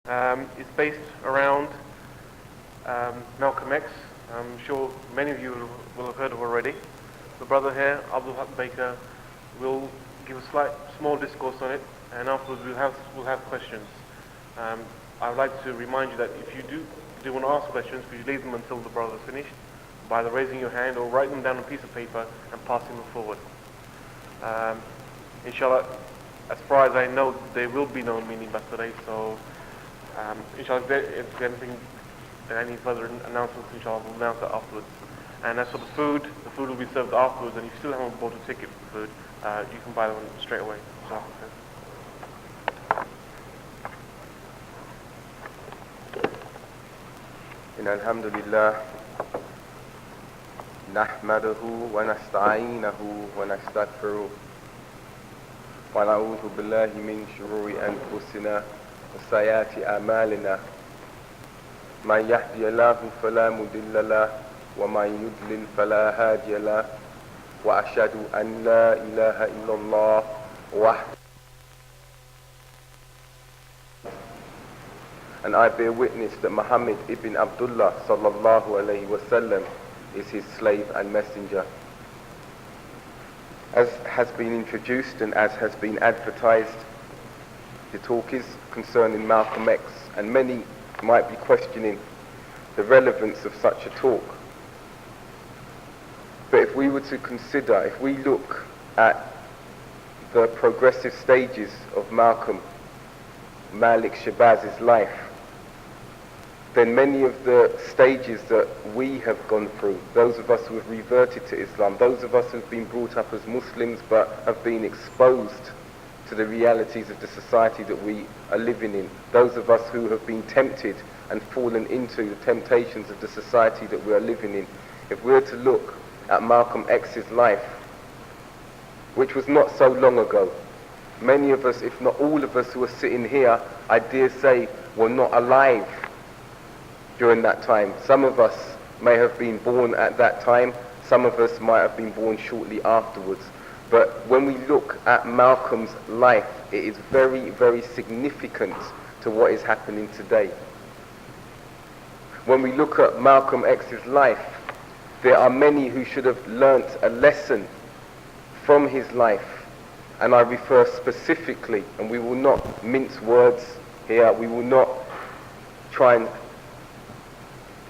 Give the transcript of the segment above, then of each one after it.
It's based around Malcolm X. I'm sure many of you will have heard of already. The brother here, Abdul-Malik, will give a small discourse on it, and afterwards we'll have questions. I would like to remind you that if you do want to ask questions, could you leave them until the brother is finished, by either raising your hand or writing them down on a piece of paper and passing them forward. Inshallah, as far as I know, there will be no minibus today, so inshallah, if there's anything, any further announcements, inshallah, we'll announce that afterwards. And as for the food will be served afterwards, and if you still haven't bought a ticket for food, you can buy them straight away. إن الحمد لله نحمده ونستعينه ونستغفره ونعوذ بالله من شرور أنفسنا وسيئات أعمالنا من يهدي الله فلا مضل له ومن يضلل فلا هادي له وأشهد أن لا إله إلا الله وحده. And I bear witness that Muhammad ibn Abdullah sallallahu alayhi wasallam is his slave and messenger. As has been introduced and as has been advertised, the talk is concerning Malcolm X, and many might be questioning the relevance of such a talk. But if we were to consider, if we look at the progressive stages of Malcolm Malik Shabazz's life, then many of the stages that we have gone through, those of us who have reverted to Islam, those of us who have been brought up as Muslims but have been exposed to the realities of the society that we are living in, those of us who have been tempted and fallen into the temptations of the society that we are living in, if we were to look at Malcolm X's life, which was not so long ago, many of us, if not all of us who are sitting here, I dare say, were not alive during that time. Some of us may have been born at that time, some of us might have been born shortly afterwards. But when we look at Malcolm's life, it is very, very significant to what is happening today. When we look at Malcolm X's life, there are many who should have learnt a lesson from his life. And I refer specifically, and we will not mince words here, we will not try and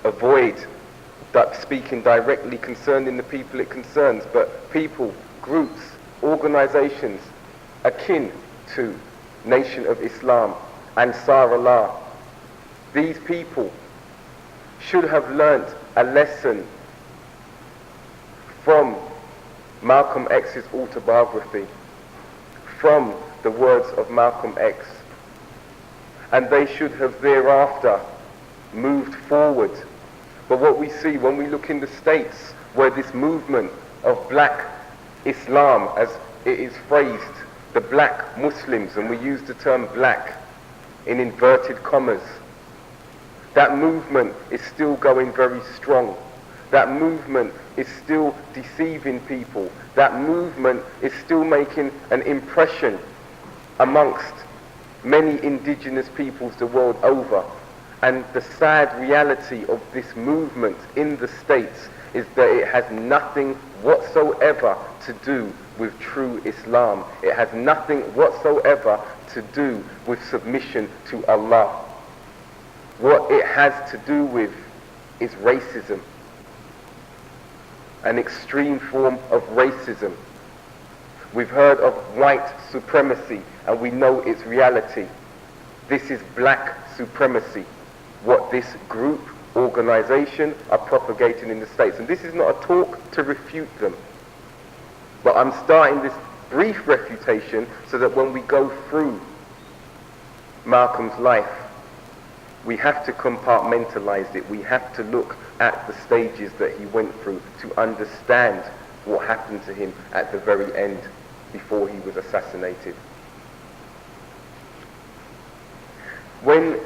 avoid speaking directly concerning the people it concerns, but people, groups, organizations akin to Nation of Islam, Ansar Allah, these people should have learnt a lesson from Malcolm X's autobiography, from the words of Malcolm X, and they should have thereafter moved forward. But what we see when we look in the States, where this movement of black Islam, as it is phrased, the black Muslims, and we use the term black in inverted commas, that movement is still going very strong. That movement is still deceiving people. That movement is still making an impression amongst many indigenous peoples the world over. And the sad reality of this movement in the States is that it has nothing whatsoever to do with true Islam. It has nothing whatsoever to do with submission to Allah. What it has to do with is racism, an extreme form of racism. We've heard of white supremacy, and we know its reality. This is black supremacy, what this group, organization are propagating in the States. And this is not a talk to refute them, but I'm starting this brief refutation so that when we go through Malcolm's life, we have to compartmentalize it. We have to look at the stages that he went through to understand what happened to him at the very end before he was assassinated. When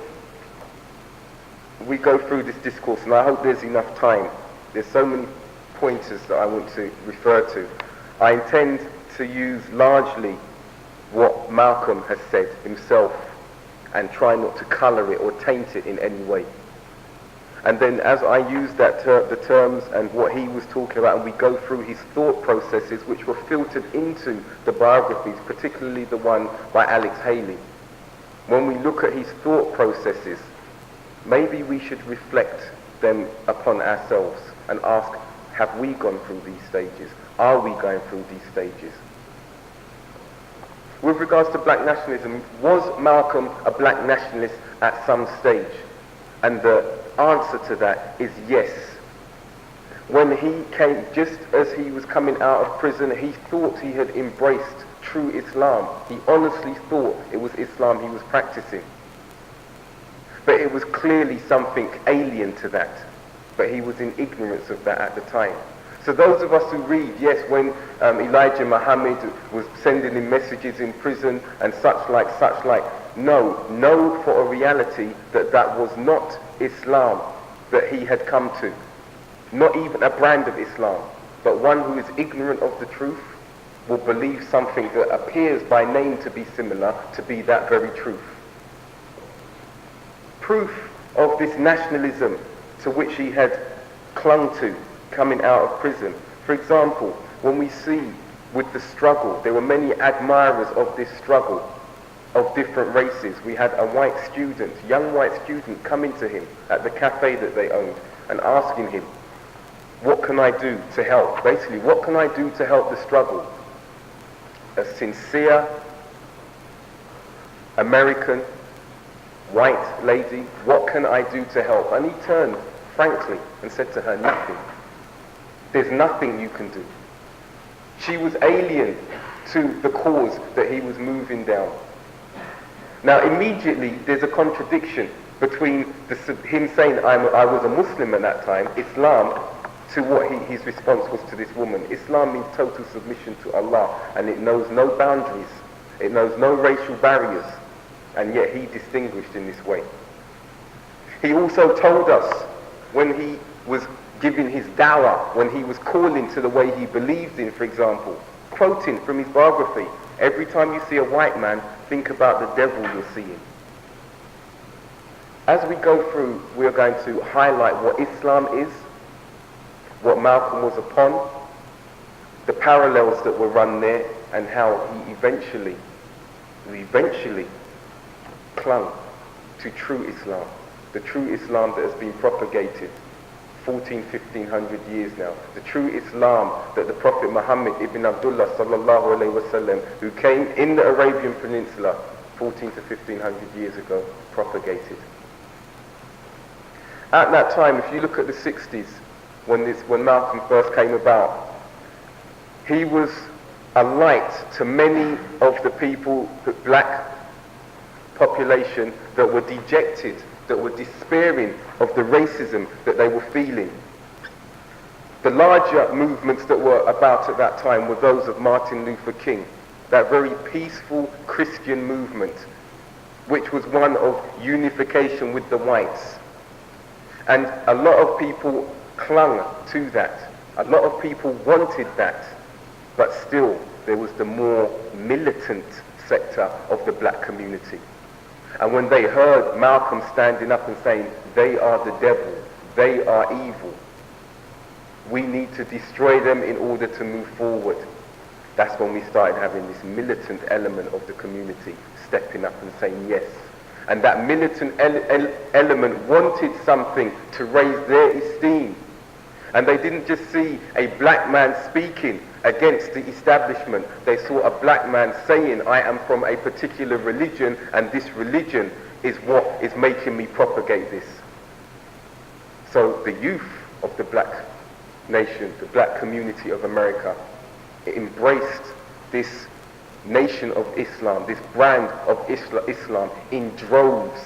we go through this discourse, and I hope there's enough time, there's so many pointers that I want to refer to. I intend to use largely what Malcolm has said himself and try not to colour it or taint it in any way. And then as I use the terms and what he was talking about, and we go through his thought processes which were filtered into the biographies, particularly the one by Alex Haley, when we look at his thought processes, maybe we should reflect them upon ourselves and ask, have we gone through these stages? Are we going through these stages? With regards to black nationalism, was Malcolm a black nationalist at some stage? And the answer to that is yes. When he came, just as he was coming out of prison, he thought he had embraced true Islam. He honestly thought it was Islam he was practicing. But it was clearly something alien to that. But he was in ignorance of that at the time. So those of us who read, yes, when Elijah Muhammad was sending him messages in prison and such like, know for a reality that that was not Islam that he had come to. Not even a brand of Islam, but one who is ignorant of the truth will believe something that appears by name to be similar to be that very truth. Proof of this nationalism to which he had clung to coming out of prison. For example, when we see with the struggle, there were many admirers of this struggle of different races. We had a white student, young white student, coming to him at the cafe that they owned and asking him, what can I do to help? Basically, what can I do to help the struggle? A sincere American white lady, what can I do to help? And he turned frankly and said to her, nothing. There's nothing you can do. She was alien to the cause that he was moving down. Now immediately there's a contradiction between him saying I was a Muslim at that time, Islam, to what his response was to this woman. Islam means total submission to Allah, and it knows no boundaries, it knows no racial barriers, and yet he distinguished in this way. He also told us when he was giving his dawah, when he was calling to the way he believed in, for example, quoting from his biography, every time you see a white man, think about the devil you're seeing. As we go through, we are going to highlight what Islam is, what Malcolm was upon, the parallels that were run there, and how he eventually clung to true Islam, the true Islam that has been propagated 1500 years now, the true Islam that the Prophet Muhammad ibn Abdullah sallallahu alayhi wasallam, who came in the Arabian Peninsula 14 to 1500 years ago, propagated. At that time, if you look at the 60s, when Malcolm first came about, he was a light to many of the people, the black population, that were dejected, that were despairing of the racism that they were feeling. The larger movements that were about at that time were those of Martin Luther King, that very peaceful Christian movement, which was one of unification with the whites. And a lot of people clung to that. A lot of people wanted that. But still, there was the more militant sector of the black community. And when they heard Malcolm standing up and saying, they are the devil, they are evil, we need to destroy them in order to move forward, that's when we started having this militant element of the community stepping up and saying yes. And that militant element wanted something to raise their esteem. And they didn't just see a black man speaking against the establishment. They saw a black man saying, I am from a particular religion, and this religion is what is making me propagate this. So the youth of the black nation, the black community of America, embraced this nation of Islam, this brand of Islam in droves.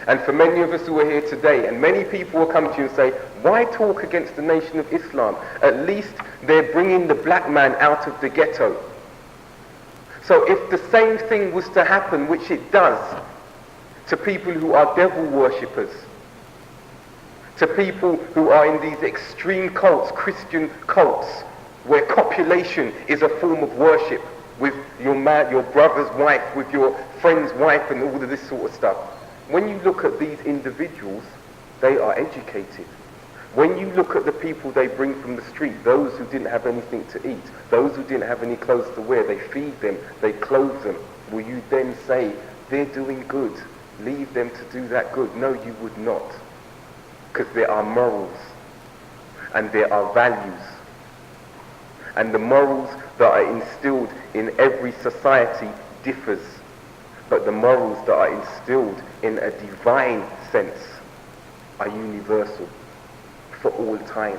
And for many of us who are here today, and many people will come to you and say, why talk against the nation of Islam? At least they're bringing the black man out of the ghetto. So if the same thing was to happen, which it does, to people who are devil worshippers, to people who are in these extreme cults, Christian cults, where copulation is a form of worship, with your brother's wife, with your friend's wife, and all of this sort of stuff. When you look at these individuals, they are educated. When you look at the people they bring from the street, those who didn't have anything to eat, those who didn't have any clothes to wear, they feed them, they clothe them. Will you then say, they're doing good, leave them to do that good? No, you would not. Because there are morals and there are values. And the morals that are instilled in every society differs. But the morals that are instilled in a divine sense are universal for all time.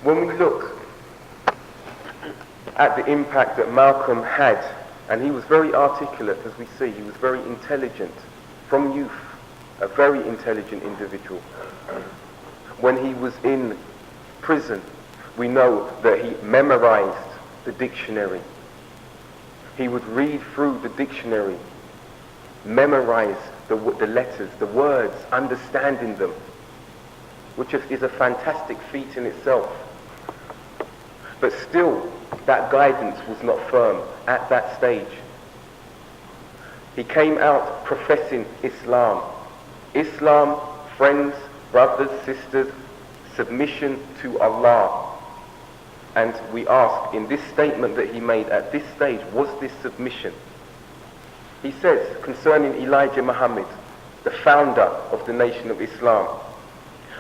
When we look at the impact that Malcolm had, and he was very articulate, as we see, he was very intelligent from youth, a very intelligent individual. When he was in prison, we know that he memorized the dictionary. He would read through the dictionary, memorize the letters, the words, understanding them, which is a fantastic feat in itself. But still, that guidance was not firm at that stage. He came out professing Islam. Islam, friends, brothers, sisters, submission to Allah. And we ask, in this statement that he made at this stage, was this submission? He says, concerning Elijah Muhammad, the founder of the Nation of Islam,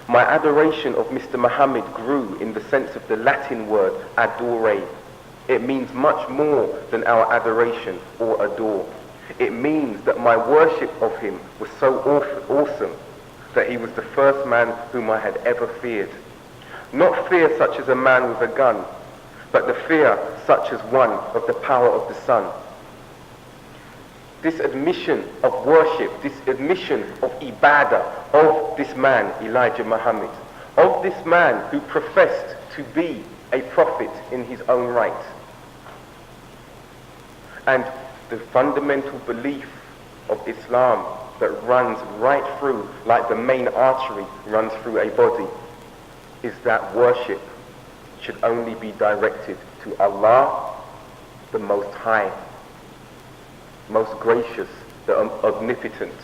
my adoration of Mr. Muhammad grew in the sense of the Latin word adore. It means much more than our adoration or adore. It means that my worship of him was so awesome that he was the first man whom I had ever feared. Not fear such as a man with a gun, but the fear such as one of the power of the sun. This admission of worship, this admission of ibadah of this man, Elijah Muhammad, of this man who professed to be a prophet in his own right. And the fundamental belief of Islam that runs right through, like the main artery runs through a body, is that worship should only be directed to Allah, the Most High, most gracious, the omnipotent.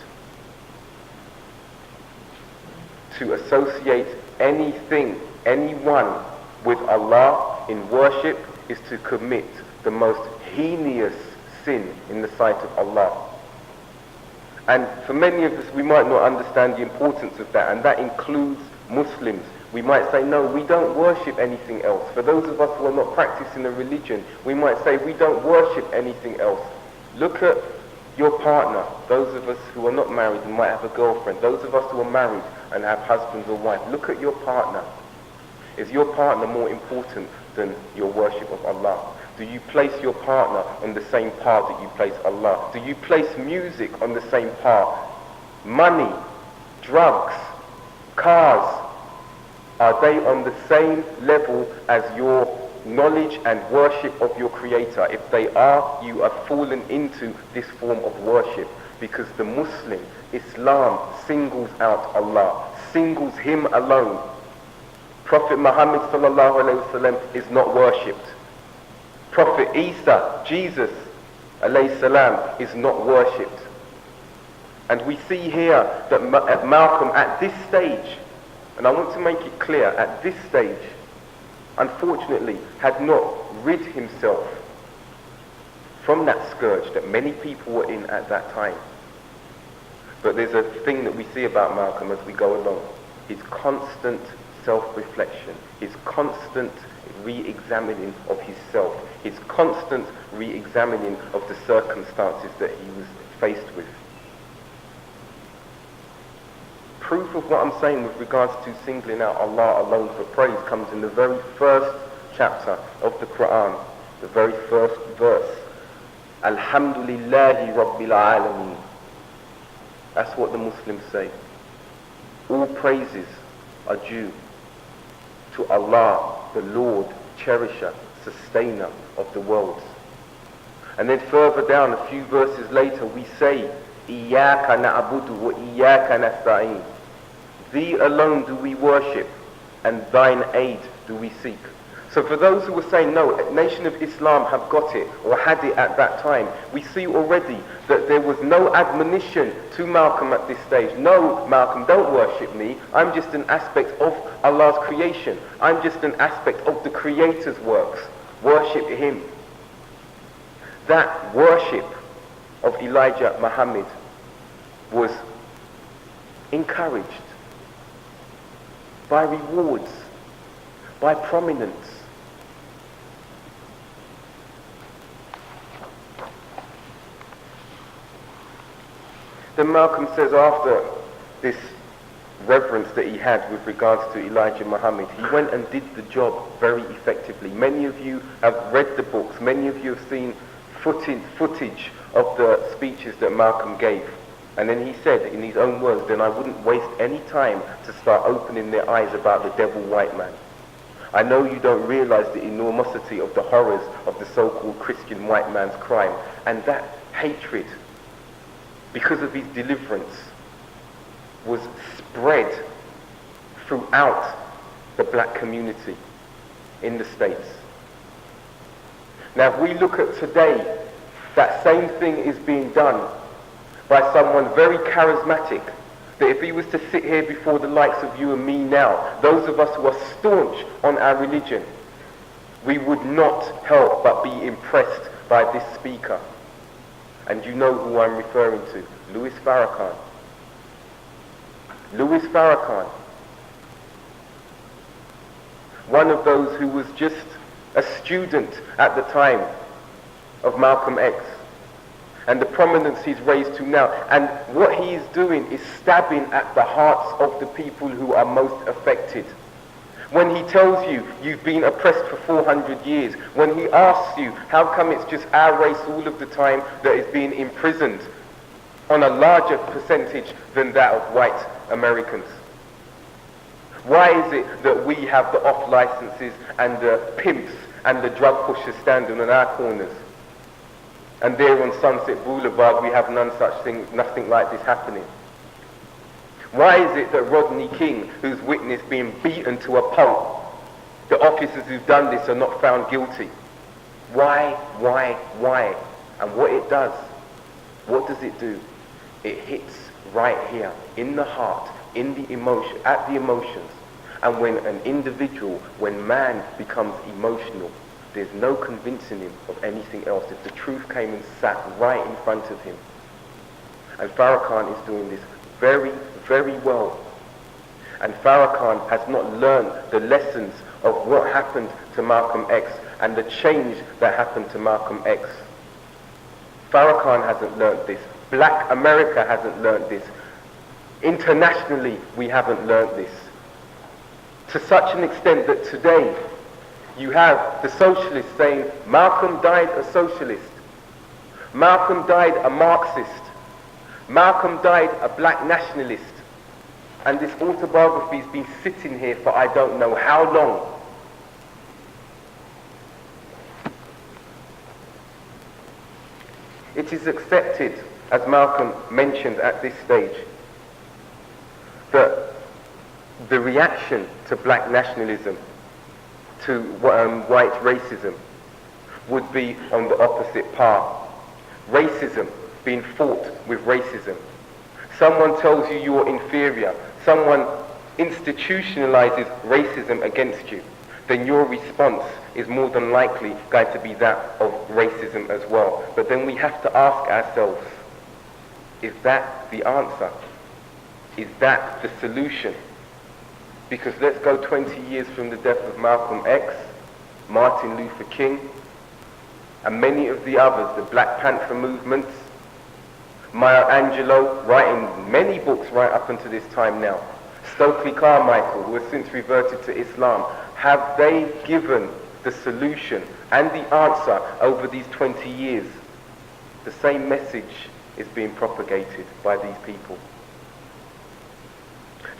To associate anything, anyone with Allah in worship is to commit the most heinous sin in the sight of Allah. And for many of us, we might not understand the importance of that, and that includes Muslims. We might say, no, we don't worship anything else. For those of us who are not practicing a religion, we might say, we don't worship anything else. Look at your partner. Those of us who are not married and might have a girlfriend. Those of us who are married and have husbands or wives. Look at your partner. Is your partner more important than your worship of Allah? Do you place your partner on the same par that you place Allah? Do you place music on the same par? Money, drugs, cars, are they on the same level as your knowledge and worship of your Creator? If they are, you have fallen into this form of worship, because the Muslim, Islam, singles out Allah, singles Him alone. Prophet Muhammad sallallahu alaihi wasallam is not worshipped. Prophet Isa, Jesus alayhi salam, is not worshipped. And we see here that Malcolm at this stage, and I want to make it clear, at this stage, unfortunately, had not rid himself from that scourge that many people were in at that time. But there's a thing that we see about Malcolm as we go along. His constant self-reflection, his constant re-examining of his self, his constant re-examining of the circumstances that he was faced with. Proof of what I'm saying with regards to singling out Allah alone for praise comes in the very first chapter of the Qur'an, the very first verse. Alhamdulillahi Rabbil Alameen. That's what the Muslims say. All praises are due to Allah, the Lord, cherisher, sustainer of the worlds. And then further down, a few verses later, we say, Iyyaka na'budu wa iyyaka nasta'in. Thee alone do we worship, and thine aid do we seek. So for those who were saying, no, Nation of Islam have got it, or had it at that time, we see already that there was no admonition to Malcolm at this stage. No, Malcolm, don't worship me. I'm just an aspect of Allah's creation. I'm just an aspect of the Creator's works. Worship Him. That worship of Elijah Muhammad was encouraged by rewards, by prominence. Then Malcolm says, after this reverence that he had with regards to Elijah Muhammad, he went and did the job very effectively. Many of you have read the books, many of you have seen footage of the speeches that Malcolm gave. And then he said in his own words, then I wouldn't waste any time to start opening their eyes about the devil white man. I know you don't realize the enormosity of the horrors of the so-called Christian white man's crime, and that hatred, because of his deliverance, was spread throughout the black community in the States. Now if we look at today, that same thing is being done by someone very charismatic, that if he was to sit here before the likes of you and me now, those of us who are staunch on our religion, we would not help but be impressed by this speaker. And you know who I'm referring to, Louis Farrakhan. Louis Farrakhan, one of those who was just a student at the time of Malcolm X, and the prominence he's raised to now. And what he is doing is stabbing at the hearts of the people who are most affected. When he tells you, you've been oppressed for 400 years, when he asks you, how come it's just our race all of the time that is being imprisoned on a larger percentage than that of white Americans? Why is it that we have the off licenses and the pimps and the drug pushers standing on our corners, and there on Sunset Boulevard we have nothing like this happening? Why is it that Rodney King, who's witnessed being beaten to a pulp, the officers who've done this are not found guilty? Why? And what it does, what does it do? It hits right here, in the heart, in the emotion, at the emotions. And when an individual, when man becomes emotional, there's no convincing him of anything else. If the truth came and sat right in front of him. And Farrakhan is doing this very, very well. And Farrakhan has not learned the lessons of what happened to Malcolm X and the change that happened to Malcolm X. Farrakhan hasn't learned this. Black America hasn't learned this. Internationally, we haven't learned this. To such an extent that today, you have the socialists saying, Malcolm died a socialist. Malcolm died a Marxist. Malcolm died a black nationalist. And this autobiography has been sitting here for I don't know how long. It is accepted, as Malcolm mentioned at this stage, that the reaction to black nationalism, to white racism, would be on the opposite path. Racism being fought with racism. Someone tells you you're inferior, someone institutionalizes racism against you, then your response is more than likely going to be that of racism as well. But then we have to ask ourselves, is that the answer? Is that the solution? Because let's go 20 years from the death of Malcolm X, Martin Luther King, and many of the others, the Black Panther movements, Maya Angelou, writing many books right up until this time now, Stokely Carmichael, who has since reverted to Islam. Have they given the solution and the answer over these 20 years? The same message is being propagated by these people.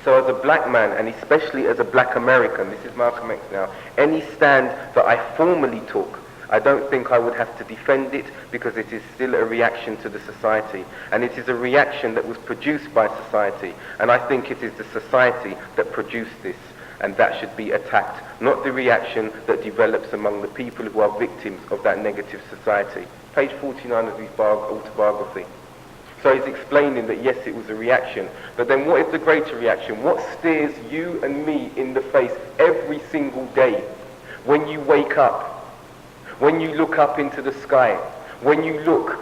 So as a black man, and especially as a black American, this is Malcolm X now, any stand that I formerly took I don't think I would have to defend it, because it is still a reaction to the society, and it is a reaction that was produced by society, and I think it is the society that produced this, and that should be attacked, not the reaction that develops among the people who are victims of that negative society. Page 49 of his autobiography. So he's explaining that yes, it was a reaction, but then what is the greater reaction? What stares you and me in the face every single day when you wake up, when you look up into the sky, when you look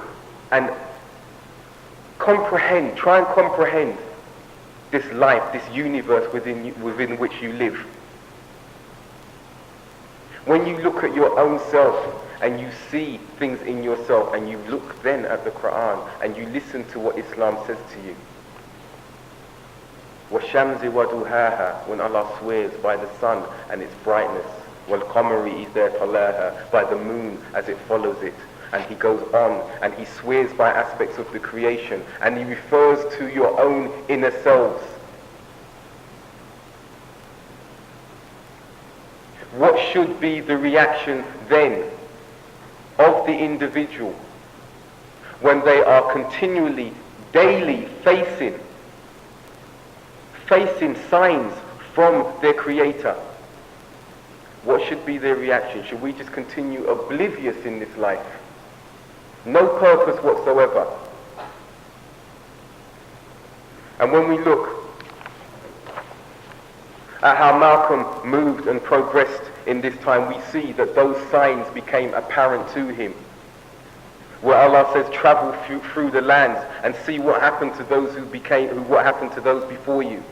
and comprehend, try and comprehend this life, this universe within which you live. When you look at your own self and you see things in yourself, and you look then at the Qur'an and you listen to what Islam says to you. وَالشَّمْسِ وَضُحَاهَا, when Allah swears by the sun and its brightness. وَالْقَمَرِ إِذَا تَلَاهَا, by the moon as it follows it. And he goes on and he swears by aspects of the creation, and he refers to your own inner selves. What should be the reaction then of the individual when they are continually, daily facing signs from their Creator? What should be their reaction? Should we just continue oblivious in this life? No purpose whatsoever. And when we look at how Malcolm moved and progressed in this time, we see that those signs became apparent to him. Where Allah says, travel through the lands and see what happened to those what happened to those before you.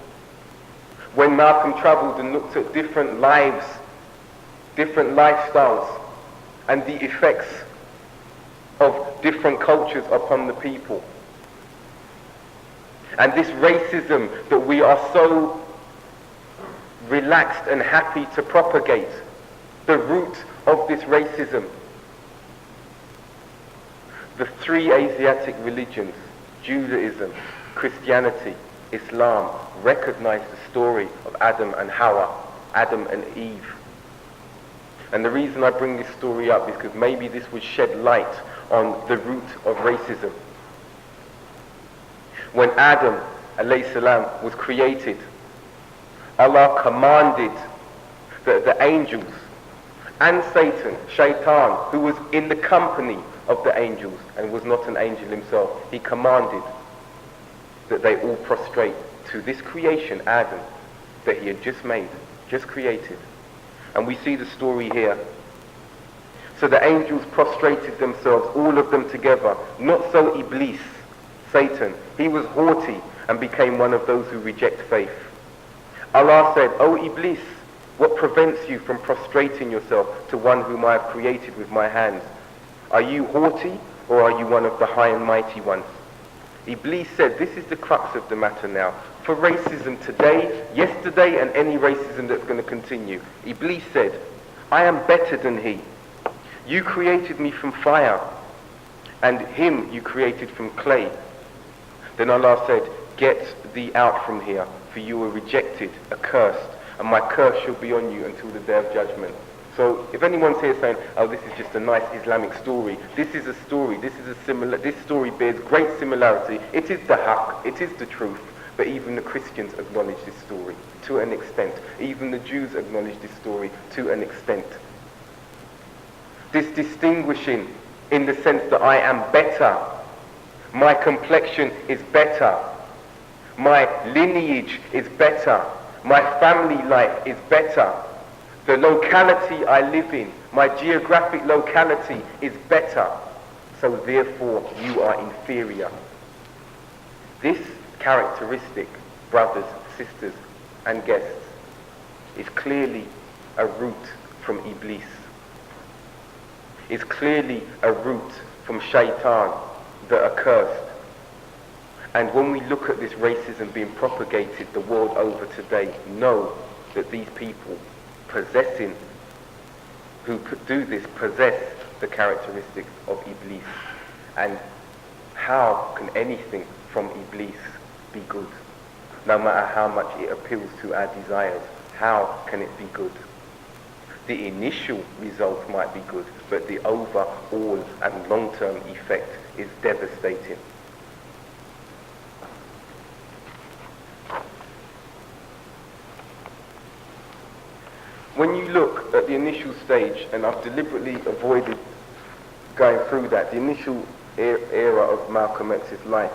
When Malcolm traveled and looked at different lives, different lifestyles, and the effects of different cultures upon the people. And this racism that we are so relaxed and happy to propagate, the root of this racism. The three Asiatic religions, Judaism, Christianity, Islam, recognize the story of Adam and Hawa, Adam and Eve. And the reason I bring this story up is because maybe this would shed light on the root of racism. When Adam alayhi salam was created, Allah commanded the angels and Satan, Shaitan, who was in the company of the angels and was not an angel himself, he commanded that they all prostrate to this creation, Adam, that he had just made, just created. And we see the story here. So the angels prostrated themselves, all of them together. Not so Iblis, Satan. He was haughty and became one of those who reject faith. Allah said, "O Iblis, what prevents you from prostrating yourself to one whom I have created with my hands? Are you haughty, or are you one of the high and mighty ones?" Iblis said, this is the crux of the matter now. For racism today, yesterday, and any racism that's going to continue. Iblis said, I am better than he. You created me from fire, and him you created from clay. Then Allah said, get thee out from here, for you were rejected, accursed, and my curse shall be on you until the day of judgment. So if anyone's here saying, oh, this is just a nice Islamic story, this is a story, this story bears great similarity. It is the haqq, it is the truth, but even the Christians acknowledge this story to an extent. Even the Jews acknowledge this story to an extent. This distinguishing in the sense that I am better, my complexion is better, my lineage is better, my family life is better, the locality I live in, my geographic locality is better, so therefore you are inferior. This characteristic, brothers, sisters, and guests, is clearly a root from Iblis. It's clearly a root from Shaitan, the accursed. And when we look at this racism being propagated the world over today, know that these people who do this possess the characteristics of Iblis. And how can anything from Iblis be good? No matter how much it appeals to our desires, how can it be good? The initial result might be good, but the overall and long-term effect is devastating. When you look at the initial stage, and I've deliberately avoided going through that, the initial era of Malcolm X's life,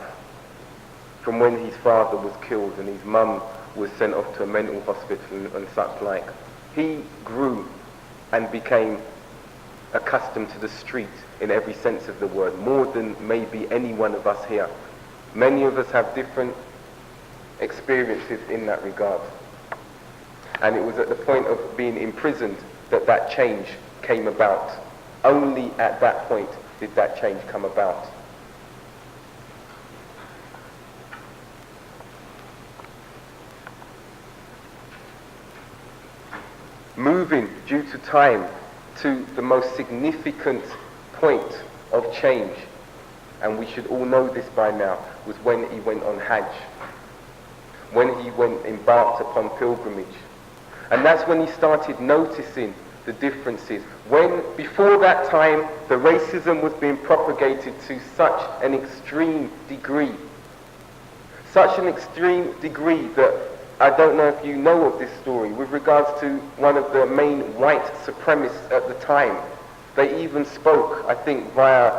from when his father was killed and his mum was sent off to a mental hospital and such like, he grew and became accustomed to the street in every sense of the word, more than maybe any one of us here. Many of us have different experiences in that regard. And it was at the point of being imprisoned that that change came about. Only at that point did that change come about. Moving, due to time, to the most significant point of change, and we should all know this by now, was when he went on Hajj, when he embarked upon pilgrimage. And that's when he started noticing the differences. When, before that time, the racism was being propagated to such an extreme degree that I don't know if you know of this story, with regards to one of the main white supremacists at the time. They even spoke, I think, via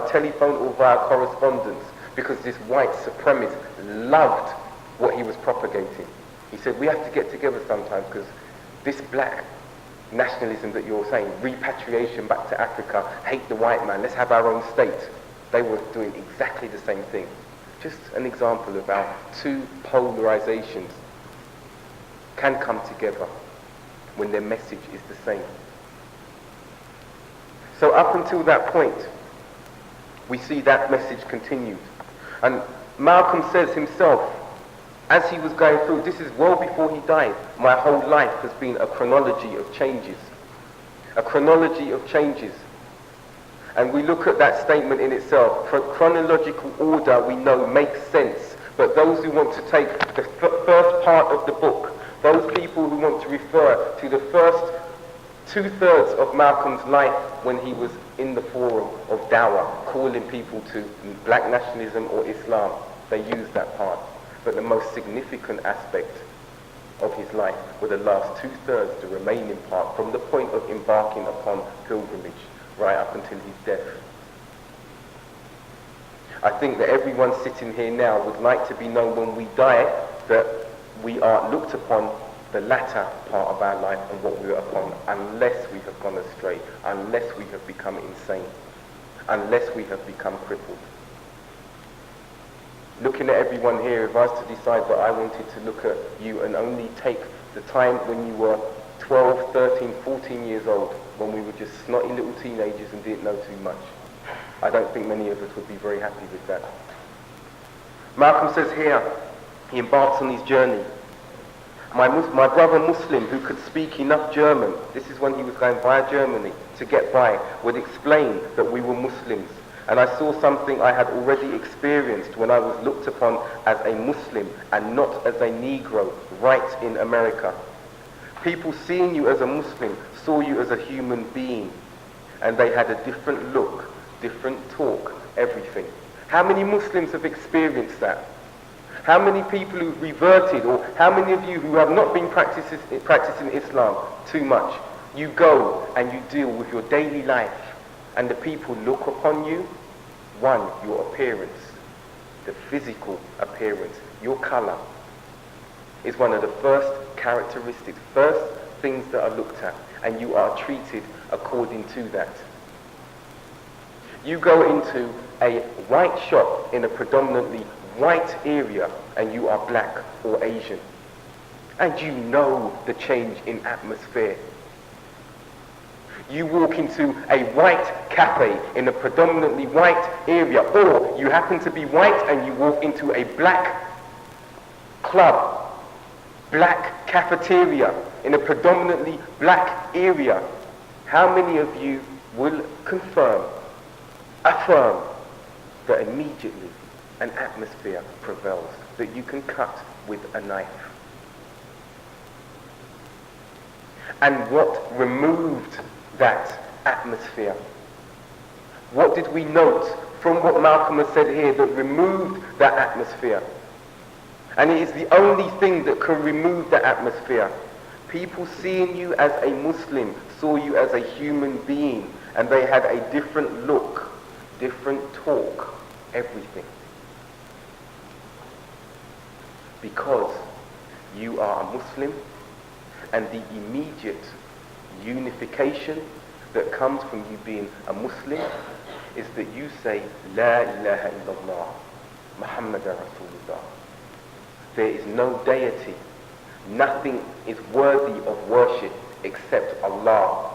telephone or via correspondence, because this white supremacist loved what he was propagating. He said, we have to get together sometimes, because this black nationalism that you're saying, repatriation back to Africa, hate the white man, let's have our own state. They were doing exactly the same thing. Just an example of how two polarizations can come together when their message is the same. So up until that point, we see that message continued. And Malcolm says himself, as he was going through, this is well before he died, my whole life has been a chronology of changes. A chronology of changes. And we look at that statement in itself. Chronological order, we know, makes sense. But those who want to take the first part of the book, those people who want to refer to the first 2/3 of Malcolm's life when he was in the forum of dawah, calling people to black nationalism or Islam, they use that part. But the most significant aspect of his life were the last 2/3, the remaining part, from the point of embarking upon pilgrimage right up until his death. I think that everyone sitting here now would like to be known when we die that we are looked upon the latter part of our life and what we are upon, unless we have gone astray, unless we have become insane, unless we have become crippled. Looking at everyone here, if I was to decide that I wanted to look at you and only take the time when you were 12, 13, 14 years old, when we were just snotty little teenagers and didn't know too much, I don't think many of us would be very happy with that. Malcolm says here, he embarks on his journey. My brother Muslim, who could speak enough German, this is when he was going via Germany to get by, would explain that we were Muslims. And I saw something I had already experienced when I was looked upon as a Muslim and not as a Negro right in America. People seeing you as a Muslim saw you as a human being, and they had a different look, different talk, everything. How many Muslims have experienced that? How many people who've reverted, or how many of you who have not been practicing Islam too much, you go and you deal with your daily life, and the people look upon you, one, your appearance, the physical appearance, your color, is one of the first characteristics, first things that are looked at, and you are treated according to that. You go into a white shop in a predominantly white area and you are black or Asian, and you know the change in atmosphere. You walk into a white cafe in a predominantly white area, or you happen to be white and you walk into a black club, black cafeteria in a predominantly black area. How many of you will affirm that immediately an atmosphere prevails that you can cut with a knife? And what removed that atmosphere? What did we note from what Malcolm has said here that removed that atmosphere? And it is the only thing that can remove the atmosphere. People seeing you as a Muslim saw you as a human being, and they had a different look, different talk, everything. Because you are a Muslim, and the immediate unification that comes from you being a Muslim is that you say, La ilaha illallah, Muhammadan Rasulullah. There is no deity, nothing is worthy of worship except Allah.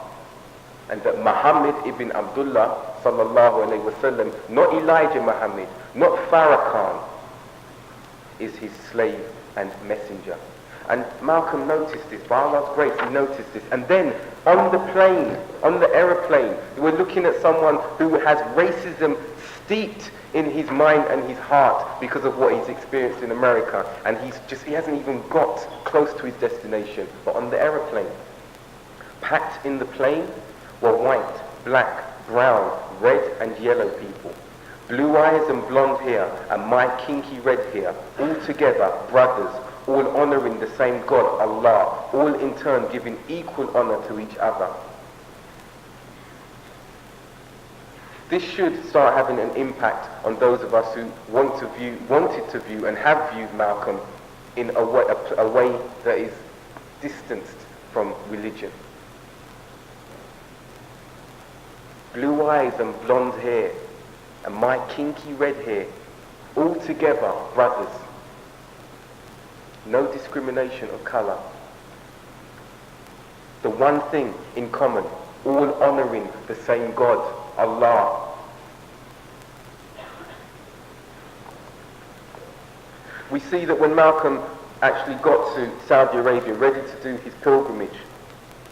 And that Muhammad ibn Abdullah sallallahu alayhi wasallam, not Elijah Muhammad, not Farrakhan, is his slave and messenger. And Malcolm noticed this, by Allah's grace he noticed this. And then on the plane, on the aeroplane, we're looking at someone who has racism steeped in his mind and his heart because of what he's experienced in America. And he hasn't even got close to his destination. But on the aeroplane, packed in the plane were white, black, brown, red and yellow people. Blue eyes and blonde hair and my kinky red hair, all together brothers, all honoring the same God, Allah, all in turn giving equal honor to each other. This should start having an impact on those of us who wanted to view and have viewed Malcolm in a way that is distanced from religion. Blue eyes and blonde hair and my kinky red hair, all together brothers. No discrimination of color. The one thing in common, all honoring the same God, Allah. We see that when Malcolm actually got to Saudi Arabia, ready to do his pilgrimage,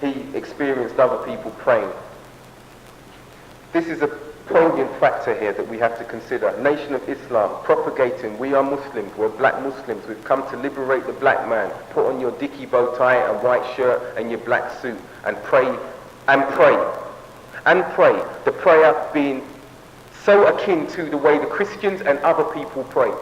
he experienced other people praying. This is a poignant factor here that we have to consider. Nation of Islam, propagating, we are Muslims, we're black Muslims, we've come to liberate the black man. Put on your dicky bow tie and white shirt and your black suit and pray, and pray, and pray. The prayer being so akin to the way the Christians and other people pray.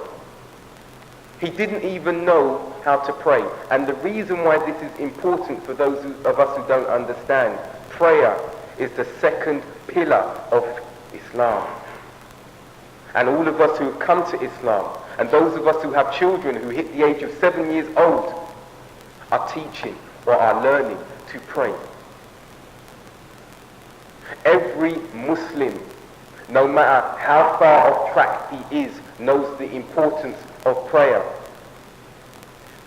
He didn't even know how to pray. And the reason why this is important for those of us who don't understand, prayer is the second pillar of Islam. And all of us who have come to Islam, and those of us who have children who hit the age of 7 years old, are teaching or are learning to pray. Every Muslim, no matter how far off track he is, knows the importance of prayer.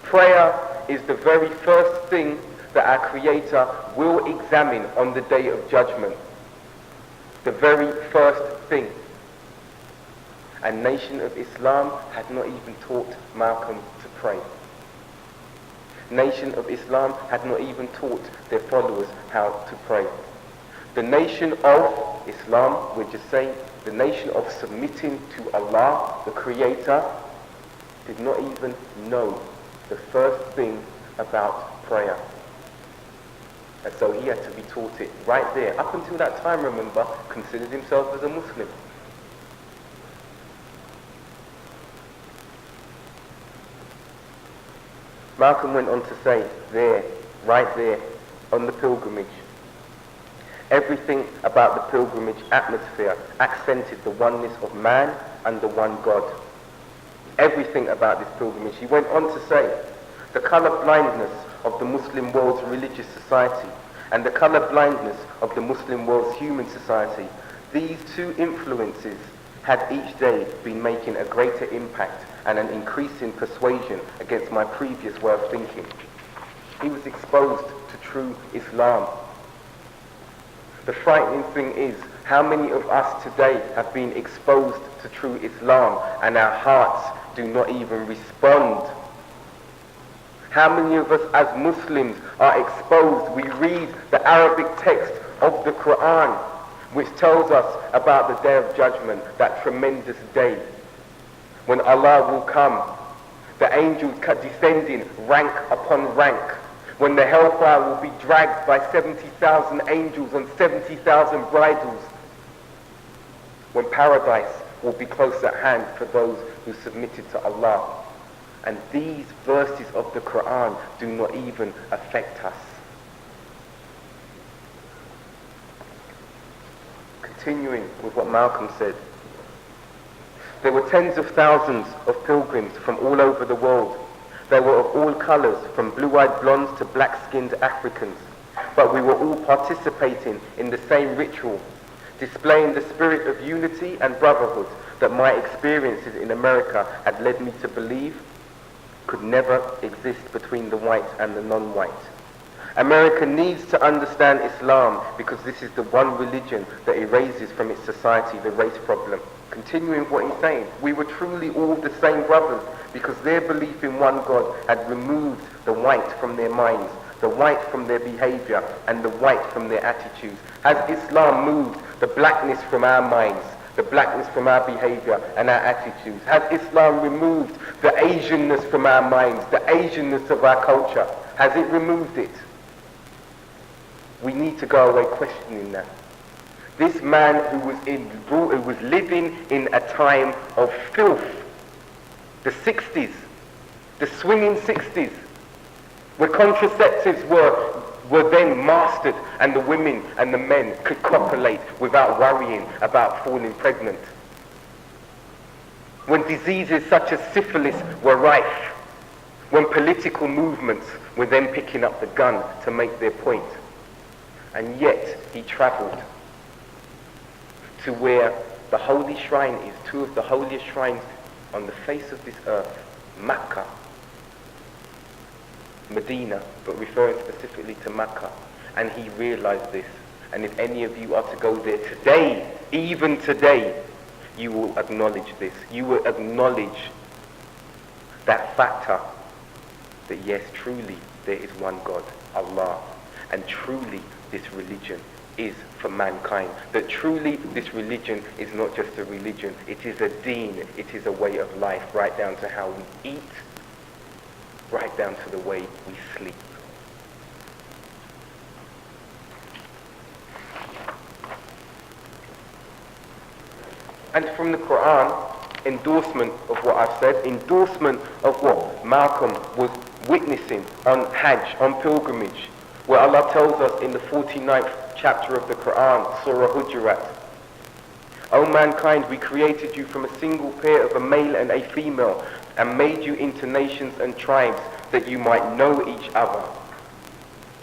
Prayer is the very first thing that our Creator will examine on the Day of Judgment. The very first thing. And Nation of Islam had not even taught Malcolm to pray. Nation of Islam had not even taught their followers how to pray. The Nation of Islam, we're just saying, the nation of submitting to Allah, the Creator, did not even know the first thing about prayer. And so he had to be taught it right there. Up until that time, remember, considered himself as a Muslim. Malcolm went on to say, there, right there, on the pilgrimage, everything about the pilgrimage atmosphere accented the oneness of man and the one God. Everything about this pilgrimage. He went on to say, the colour blindness of the Muslim world's religious society and the colour blindness of the Muslim world's human society, these two influences had each day been making a greater impact and an increasing persuasion against my previous way of thinking. He was exposed to true Islam. The frightening thing is how many of us today have been exposed to true Islam and our hearts do not even respond. How many of us as Muslims are exposed? We read the Arabic text of the Qur'an, which tells us about the Day of Judgment, that tremendous day when Allah will come, the angels descending rank upon rank, when the hellfire will be dragged by 70,000 angels on 70,000 bridles, when paradise will be close at hand for those who submitted to Allah. And these verses of the Qur'an do not even affect us. Continuing with what Malcolm said, there were tens of thousands of pilgrims from all over the world. They were of all colours, from blue-eyed blondes to black-skinned Africans. But we were all participating in the same ritual, displaying the spirit of unity and brotherhood that my experiences in America had led me to believe could never exist between the white and the non-white. America needs to understand Islam because this is the one religion that erases from its society the race problem. Continuing what he's saying, we were truly all the same brothers because their belief in one God had removed the white from their minds, the white from their behavior, and the white from their attitudes. Has Islam moved the blackness from our minds, the blackness from our behavior and our attitudes? Has Islam removed the Asianness from our minds, the Asianness of our culture? Has it removed it? We need to go away questioning that. This man who was living in a time of filth, the 60s, the swinging 60s, where contraceptives were then mastered and the women and the men could copulate without worrying about falling pregnant. When diseases such as syphilis were rife, when political movements were then picking up the gun to make their point. And yet he travelled to where the holy shrine is, two of the holiest shrines on the face of this earth, Mecca, Medina, but referring specifically to Mecca. And he realized this. And if any of you are to go there today, even today, you will acknowledge this. You will acknowledge that factor that yes, truly there is one God, Allah, and truly this religion is for mankind. That truly this religion is not just a religion, it is a deen, it is a way of life, right down to how we eat, right down to the way we sleep. And from the Qur'an, endorsement of what I've said, endorsement of what Malcolm was witnessing on Hajj, on pilgrimage, where Allah tells us in the 49th chapter of the Qur'an, Surah Hujurat, O mankind, we created you from a single pair of a male and a female, and made you into nations and tribes that you might know each other,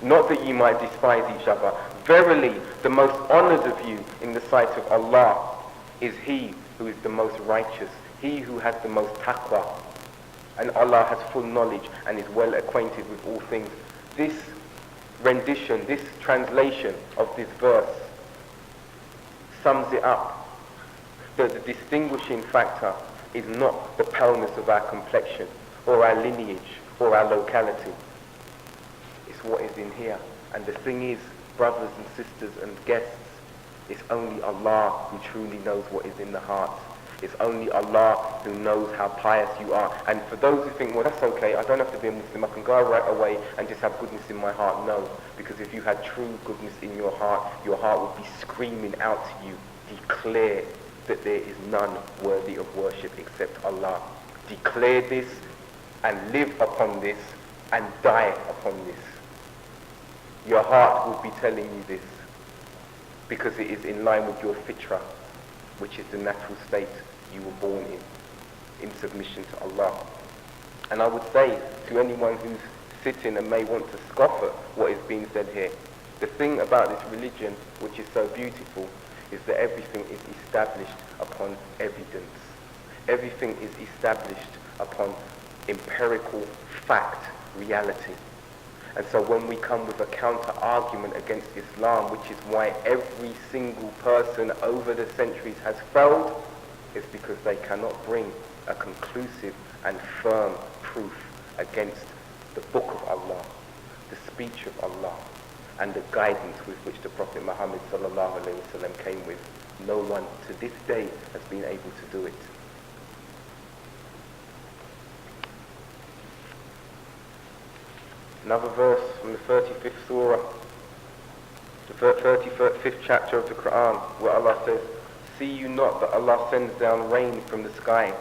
not that you might despise each other. Verily, the most honored of you in the sight of Allah is he who is the most righteous, he who has the most taqwa. And Allah has full knowledge and is well acquainted with all things. This rendition, this translation of this verse sums it up. That the distinguishing factor is not the paleness of our complexion or our lineage or our locality. It's what is in here. And the thing is, brothers and sisters and guests, it's only Allah who truly knows what is in the heart. It's only Allah who knows how pious you are. And for those who think, well, that's okay, I don't have to be a Muslim, I can go right away and just have goodness in my heart. No, because if you had true goodness in your heart would be screaming out to you, declare that there is none worthy of worship except Allah. Declare this and live upon this and die upon this. Your heart will be telling you this because it is in line with your fitrah, which is the natural state you were born in submission to Allah. And I would say to anyone who's sitting and may want to scoff at what is being said here, the thing about this religion, which is so beautiful, is that everything is established upon evidence. Everything is established upon empirical fact, reality. And so when we come with a counter-argument against Islam, which is why every single person over the centuries has failed, is because they cannot bring a conclusive and firm proof against the book of Allah, the speech of Allah, and the guidance with which the Prophet Muhammad sallallahu alaihi wasallam came with. No one to this day has been able to do it. Another verse from the 35th surah, the 35th chapter of the Qur'an, where Allah says, "See you not that Allah sends down rain from the sky?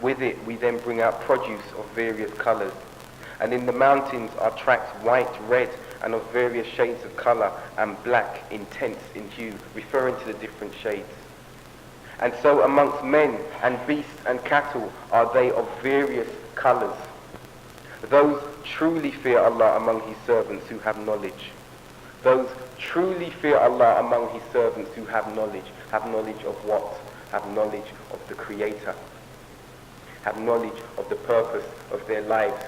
With it we then bring out produce of various colors. And in the mountains are tracks white, red, and of various shades of color, and black, intense in hue," referring to the different shades. "And so amongst men and beasts and cattle are they of various colors. Those truly fear Allah among his servants who have knowledge." Those truly fear Allah among his servants who have knowledge. Have knowledge of what? Have knowledge of the Creator. Have knowledge of the purpose of their lives.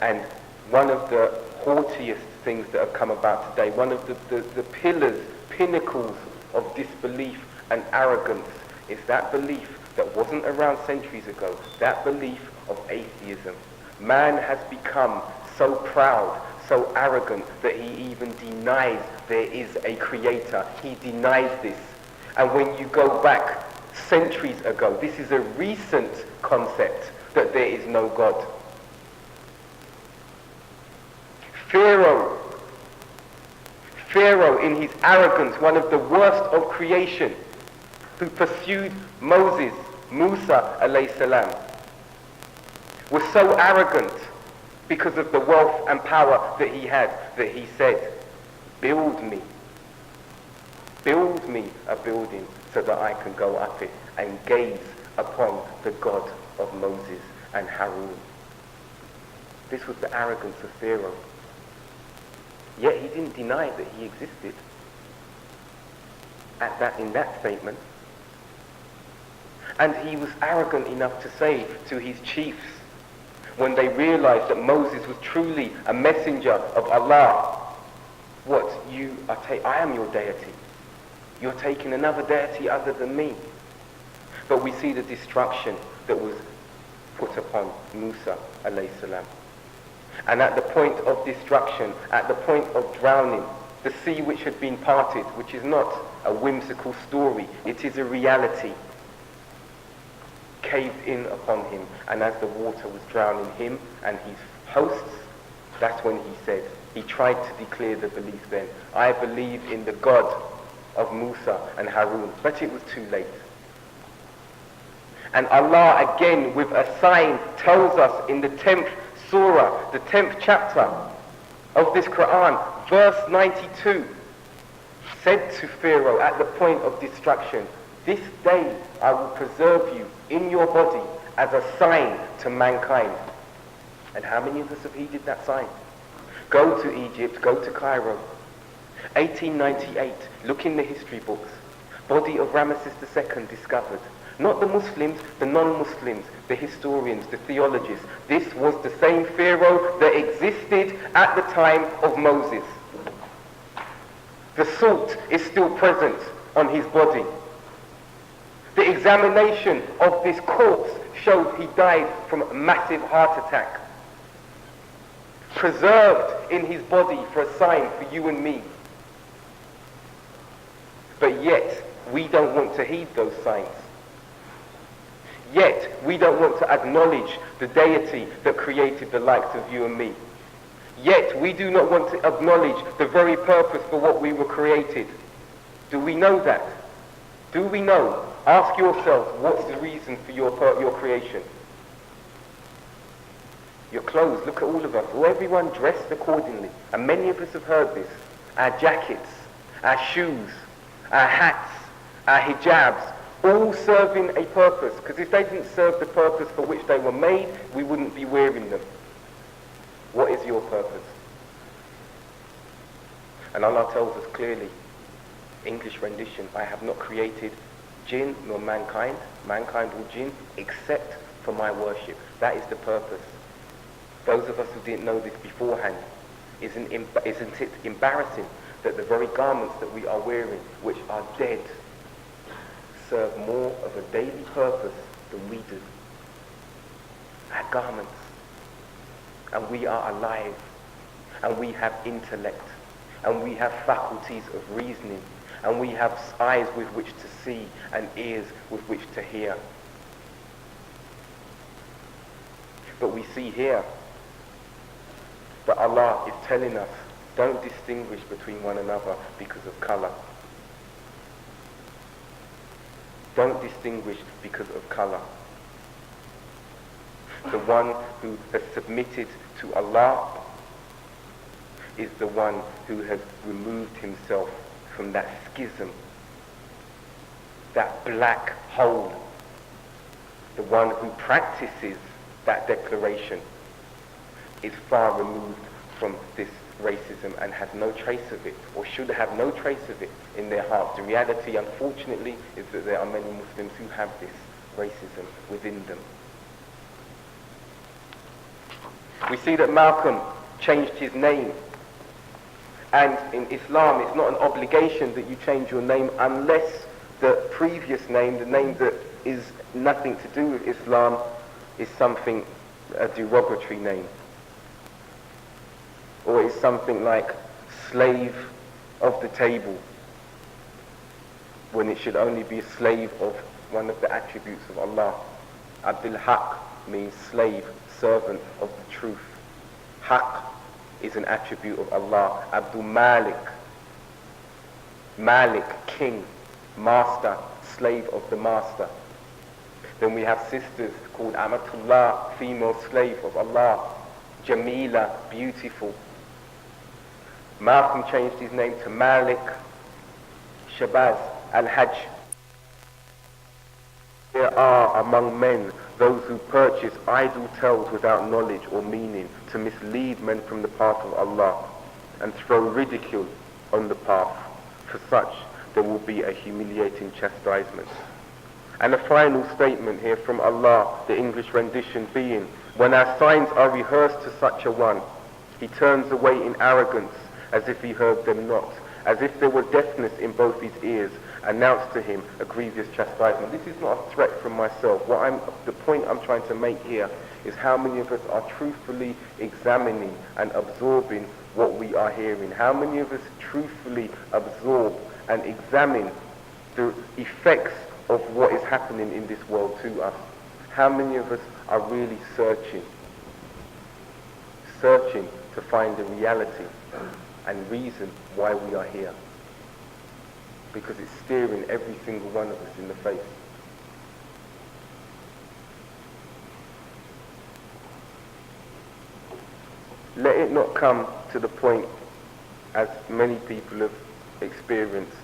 And one of the haughtiest things that have come about today, one of the pillars, pinnacles of disbelief and arrogance, is that belief that wasn't around centuries ago, that belief of atheism. Man has become so proud, so arrogant, that he even denies there is a creator. He denies this. And when you go back centuries ago, this is a recent concept that there is no God. Pharaoh in his arrogance, one of the worst of creation, who pursued Musa alayhi salam, was so arrogant because of the wealth and power that he had, that he said, build me a building so that I can go up it and gaze upon the God of Moses and Harun. This was the arrogance of Pharaoh. Yet he didn't deny that he existed in that statement. And he was arrogant enough to say to his chiefs, when they realized that Moses was truly a messenger of Allah, "What, I am your deity. You're taking another deity other than me." But we see the destruction that was put upon Musa alayhi salam. And at the point of destruction, at the point of drowning, the sea which had been parted, which is not a whimsical story, it is a reality, caved in upon him. And as the water was drowning him and his hosts, that's when he tried to declare the belief then, "I believe in the God of Musa and Harun," but it was too late. And Allah again with a sign tells us in the 10th surah, the 10th chapter of this Qur'an, verse 92, said to Pharaoh at the point of destruction, "This day I will preserve you in your body as a sign to mankind." And how many of us have heeded that sign? Go to Egypt, go to Cairo. 1898, look in the history books. Body of Ramesses II discovered. Not the Muslims, the non-Muslims, the historians, the theologists. This was the same Pharaoh that existed at the time of Moses. The salt is still present on his body. The examination of this corpse showed he died from a massive heart attack. Preserved in his body for a sign for you and me. But yet, we don't want to heed those signs. Yet, we don't want to acknowledge the deity that created the likes of you and me. Yet, we do not want to acknowledge the very purpose for what we were created. Do we know that? Do we know? Ask yourself, what's the reason for your creation? Your clothes, look at all of us, everyone dressed accordingly. And many of us have heard this. Our jackets, our shoes, our hats, our hijabs, all serving a purpose. Because if they didn't serve the purpose for which they were made, we wouldn't be wearing them. What is your purpose? And Allah tells us clearly, English rendition, "I have not created jinn nor mankind or jinn, except for my worship." That is the purpose. Those of us who didn't know this beforehand, isn't it embarrassing that the very garments that we are wearing, which are dead, serve more of a daily purpose than we do? Our garments. And we are alive, and we have intellect, and we have faculties of reasoning, and we have eyes with which to see and ears with which to hear. But we see here But Allah is telling us, don't distinguish between one another because of color. Don't distinguish because of color. The one who has submitted to Allah is the one who has removed himself from that schism, that black hole. The one who practices that declaration is far removed from this racism and has no trace of it, or should have no trace of it in their hearts. The reality, unfortunately, is that there are many Muslims who have this racism within them. We see that Malcolm changed his name, and in Islam it's not an obligation that you change your name unless the previous name, the name that is nothing to do with Islam, is something, a derogatory name, or is something like slave of the table, when it should only be a slave of one of the attributes of Allah. Abdul-Haq means slave, servant of the truth. Haq is an attribute of Allah. Abdul-Malik, Malik, king, master, slave of the master. Then we have sisters called Amatullah, female slave of Allah. Jamila, beautiful. Malcolm changed his name to Malik Shabazz al-Hajj. There are among men those who purchase idle tales without knowledge or meaning to mislead men from the path of Allah and throw ridicule on the path. For such there will be a humiliating chastisement. And a final statement here from Allah, the English rendition being, when our signs are rehearsed to such a one, he turns away in arrogance as if he heard them not, as if there were deafness in both his ears, announced to him a grievous chastisement. This is not a threat from myself. The point I'm trying to make here is how many of us are truthfully examining and absorbing what we are hearing. How many of us truthfully absorb and examine the effects of what is happening in this world to us? How many of us are really searching to find the reality and reason why we are here? Because it's staring every single one of us in the face. Let it not come to the point, as many people have experienced,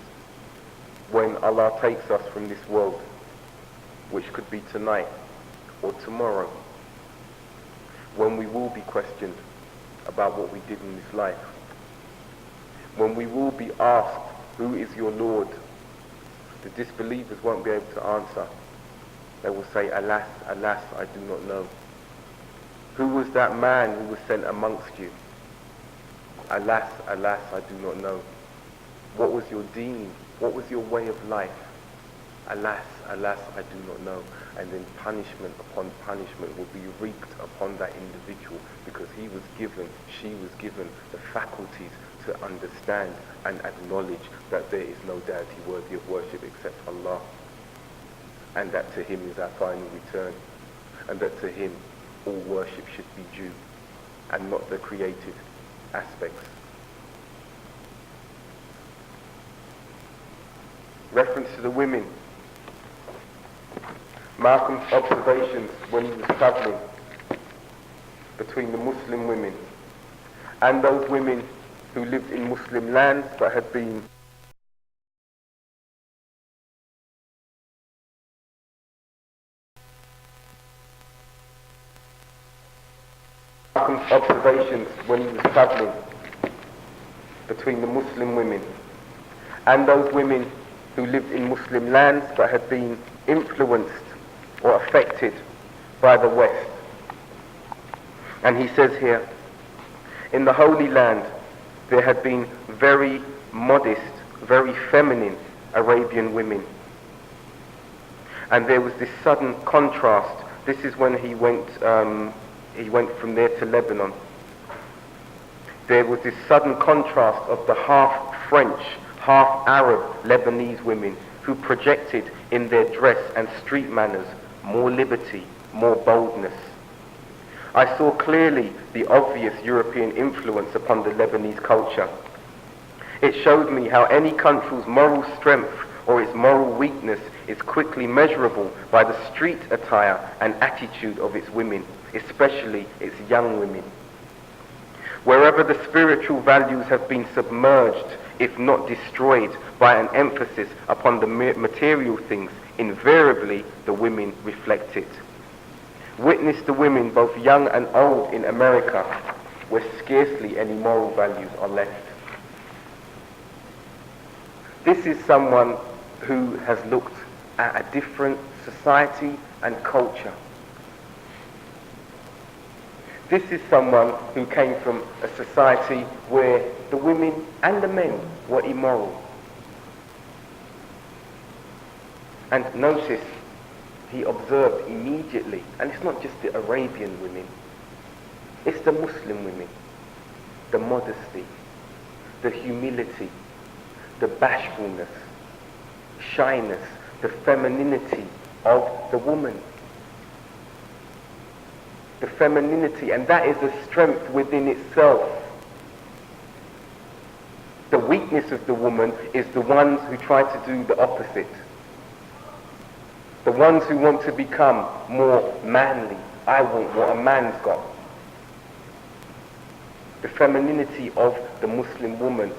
when Allah takes us from this world, which could be tonight or tomorrow, when we will be questioned about what we did in this life, when we will be asked, who is your Lord? The disbelievers won't be able to answer. They will say, alas, alas, I do not know. Who was that man who was sent amongst you? Alas, alas, I do not know. What was your deen? What was your way of life? Alas, alas, I do not know. And then punishment upon punishment will be wreaked upon that individual, because he was given, she was given the faculties to understand and acknowledge that there is no deity worthy of worship except Allah, and that to him is our final return, and that to him all worship should be due and not the created aspects. Reference to the women. Malcolm's observations when he was traveling between the Muslim women and those women who lived in Muslim lands but had been Malcolm's observations when he was traveling between the Muslim women and those women who lived in Muslim lands but had been influenced or affected by the West. And he says here, in the Holy Land there had been very modest, very feminine Arabian women. And there was this sudden contrast. This is when he went from there to Lebanon. There was this sudden contrast of the half French, half Arab Lebanese women who projected in their dress and street manners more liberty, more boldness. I saw clearly the obvious European influence upon the Lebanese culture. It showed me how any country's moral strength or its moral weakness is quickly measurable by the street attire and attitude of its women, especially its young women. Wherever the spiritual values have been submerged, if not destroyed, by an emphasis upon the material things, invariably the women reflect it. Witness the women, both young and old, in America, where scarcely any moral values are left. This is someone who has looked at a different society and culture. This is someone who came from a society where the women and the men were immoral. And notice, he observed immediately, and it's not just the Arabian women, it's the Muslim women, the modesty, the humility, the bashfulness, shyness, the femininity of the woman. The femininity, and that is a strength within itself. The weakness of the woman is the ones who try to do the opposite. The ones who want to become more manly. I want what a man's got. The femininity of the Muslim woman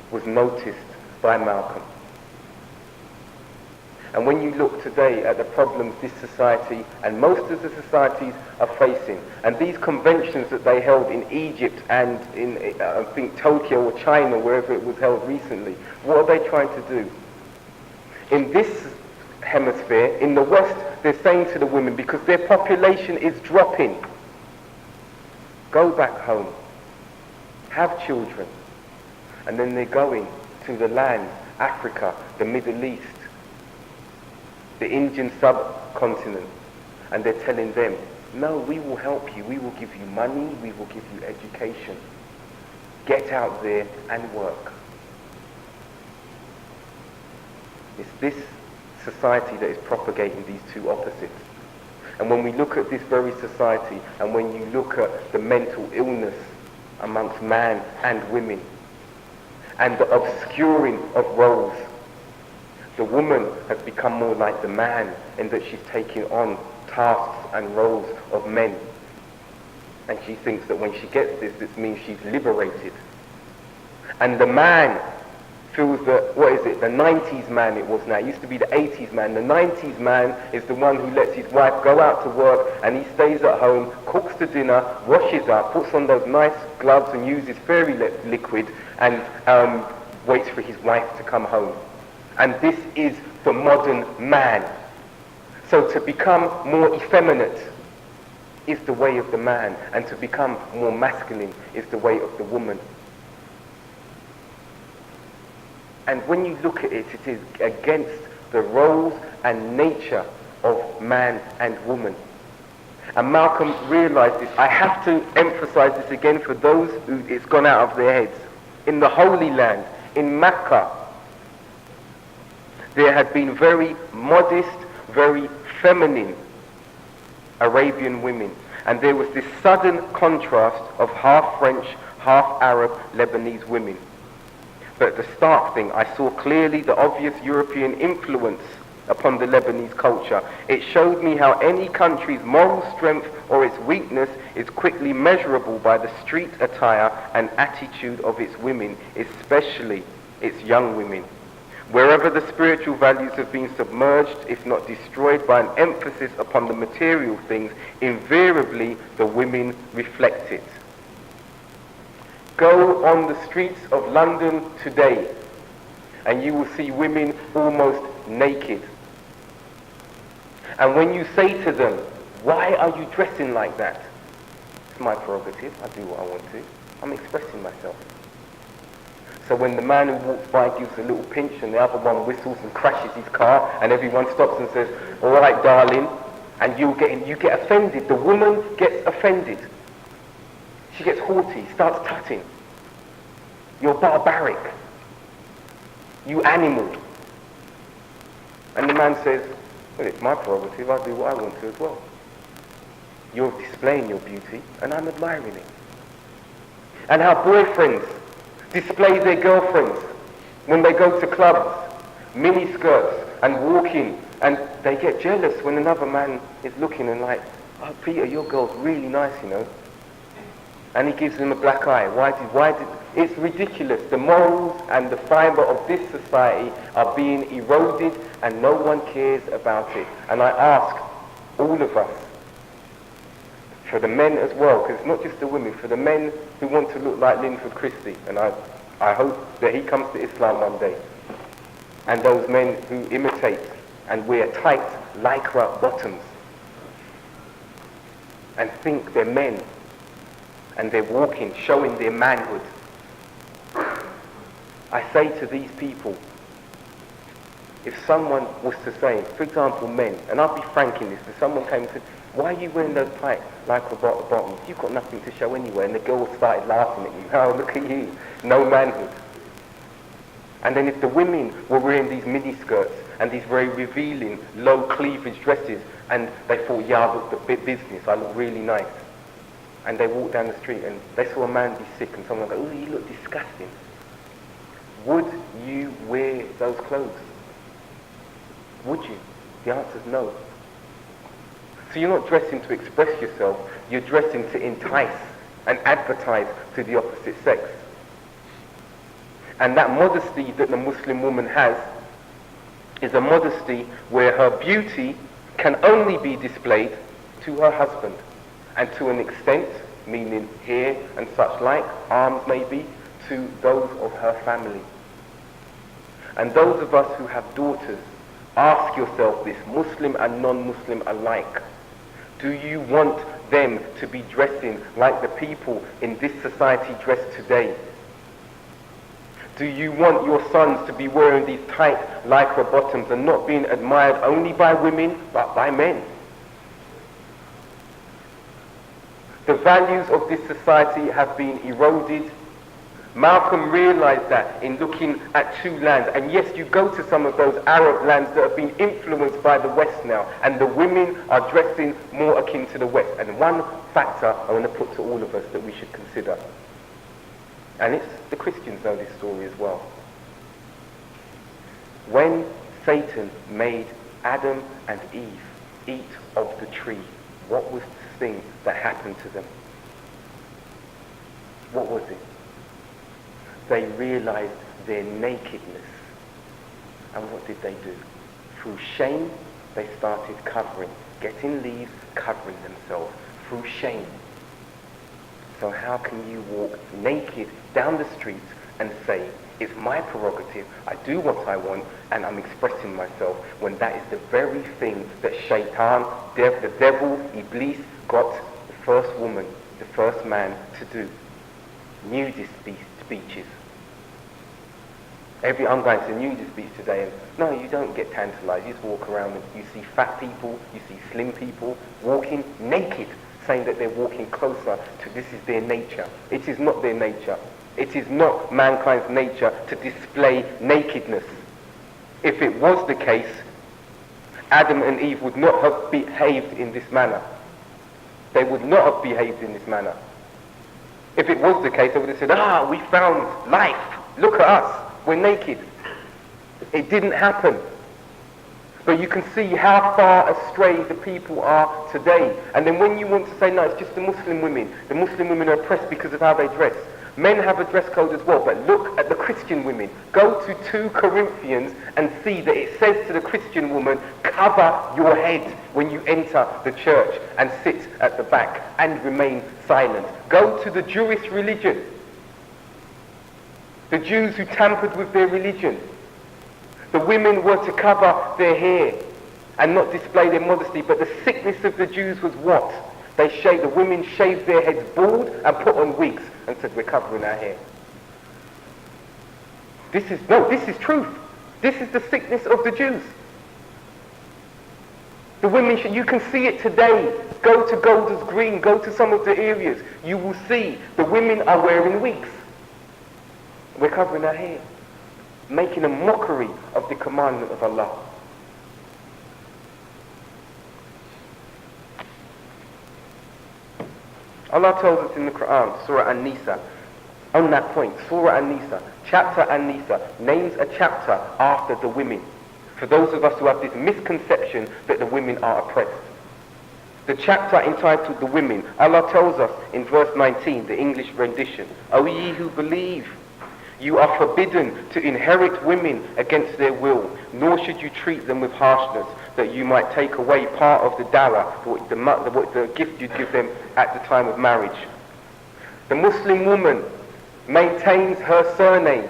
was noticed by Malcolm. And when you look today at the problems this society and most of the societies are facing, and these conventions that they held in Egypt and in, I think, Tokyo or China, wherever it was held recently, what are they trying to do? In this hemisphere, in the West, they're saying to the women, because their population is dropping, go back home, have children. And then they're going to the land, Africa, the Middle East, the Indian subcontinent, and they're telling them, no, we will help you, we will give you money, we will give you education. Get out there and work. It's this society that is propagating these two opposites. And when we look at this very society, and when you look at the mental illness amongst man and women, and the obscuring of roles, the woman has become more like the man in that she's taking on tasks and roles of men. And she thinks that when she gets this, it means she's liberated. And the man feels that, what is it, the 90s man it was now. It used to be the 80s man. The 90s man is the one who lets his wife go out to work and he stays at home, cooks the dinner, washes up, puts on those nice gloves and uses fairy liquid and waits for his wife to come home. And this is the modern man. So to become more effeminate is the way of the man, and to become more masculine is the way of the woman. And when you look at it, it is against the roles and nature of man and woman. And Malcolm realized this. I have to emphasize this again for those who it's gone out of their heads. In the Holy Land, in Mecca, there had been very modest, very feminine Arabian women. And there was this sudden contrast of half French, half Arab Lebanese women. But the stark thing, I saw clearly the obvious European influence upon the Lebanese culture. It showed me how any country's moral strength or its weakness is quickly measurable by the street attire and attitude of its women, especially its young women. Wherever the spiritual values have been submerged, if not destroyed, by an emphasis upon the material things, invariably the women reflect it. Go on the streets of London today and you will see women almost naked. And when you say to them, why are you dressing like that? It's my prerogative, I do what I want to. I'm expressing myself. So when the man who walks by gives a little pinch and the other one whistles and crashes his car and everyone stops and says, all right, darling, and you get offended. The woman gets offended. She gets haughty, starts tutting. You're barbaric. You animal. And the man says, well, it's my prerogative, I do what I want to as well. You're displaying your beauty, and I'm admiring it. And how boyfriends display their girlfriends when they go to clubs, mini skirts, and walking, and they get jealous when another man is looking and like, oh Peter, your girl's really nice, you know. And he gives them a black eye. Why did, it's ridiculous. The morals and the fibre of this society are being eroded and no one cares about it. And I ask all of us, for the men as well, because it's not just the women, for the men who want to look like Linford Christie, and I hope that he comes to Islam one day, and those men who imitate and wear tight lycra bottoms and think they're men and they're walking, showing their manhood. I say to these people, if someone was to say, for example men, and I'll be frank in this, if someone came and said, why are you wearing those tight lycra bottoms? You've got nothing to show anywhere. And the girl started laughing at you. Oh, look at you, no manhood. And then if the women were wearing these mini skirts and these very revealing, low cleavage dresses, and they thought, yeah, I look the business, I look really nice. And they walked down the street and they saw a man be sick and someone go, oh, you look disgusting. Would you wear those clothes? Would you? The answer is no. So you're not dressing to express yourself, you're dressing to entice and advertise to the opposite sex. And that modesty that the Muslim woman has is a modesty where her beauty can only be displayed to her husband, and to an extent, meaning hair and such like, arms maybe, to those of her family. And those of us who have daughters, ask yourself this, Muslim and non-Muslim alike. Do you want them to be dressing like the people in this society dress today? Do you want your sons to be wearing these tight lycra bottoms and not being admired only by women, but by men? The values of this society have been eroded. Malcolm realized that in looking at two lands. And yes, you go to some of those Arab lands that have been influenced by the West now, and the women are dressing more akin to the West. And one factor I want to put to all of us that we should consider, and it's the Christians know this story as well. When Satan made Adam and Eve eat of the tree, what was the thing that happened to them? What was it? They realized their nakedness. And what did they do? Through shame, they started covering, getting leaves, covering themselves through shame. So how can you walk naked down the streets and say, it's my prerogative, I do what I want, and I'm expressing myself, when that is the very thing that Shaitan, the devil, Iblis, got the first woman, the first man to do. Nudist beaches. I'm going to nudist beach today, and no, you don't get tantalized. You just walk around and you see fat people, you see slim people walking naked, saying that they're walking closer to this is their nature. It is not their nature. It is not mankind's nature to display nakedness. If it was the case, Adam and Eve would not have behaved in this manner. They would not have behaved in this manner. If it was the case, they would have said, we found life. Look at us. We're naked. It didn't happen. But you can see how far astray the people are today. And then when you want to say, no, it's just the Muslim women are oppressed because of how they dress. Men have a dress code as well, but look at the Christian women. Go to 2 Corinthians and see that it says to the Christian woman, cover your head when you enter the church and sit at the back and remain silent. Go to the Jewish religion. The Jews who tampered with their religion. The women were to cover their hair and not display their modesty, but the sickness of the Jews was what? The women shaved their heads bald and put on wigs and said, we're covering our hair. This is truth. This is the sickness of the Jews. The women, you can see it today. Go to Golders Green, go to some of the areas. You will see the women are wearing wigs. We're covering our hair, making a mockery of the commandment of Allah. Allah tells us in the Qur'an, Surah An-Nisa, on that point, Surah An-Nisa, chapter An-Nisa, names a chapter after the women. For those of us who have this misconception that the women are oppressed. The chapter entitled The Women, Allah tells us in verse 19, the English rendition, O ye who believe, you are forbidden to inherit women against their will, nor should you treat them with harshness, that you might take away part of the dawah, the gift you give them at the time of marriage. The Muslim woman maintains her surname.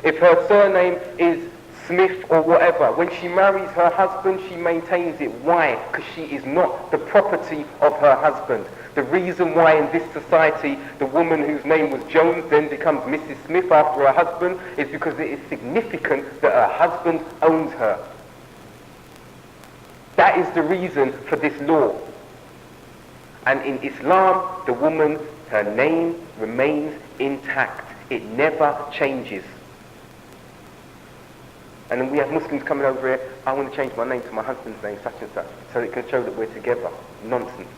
If her surname is Smith or whatever, when she marries her husband, she maintains it. Why? Because she is not the property of her husband. The reason why in this society the woman whose name was Jones then becomes Mrs. Smith after her husband is because it is significant that her husband owns her. That is the reason for this law. And in Islam, the woman, her name remains intact. It never changes. And then we have Muslims coming over here, I want to change my name to my husband's name, such and such, so it can show that we're together. Nonsense.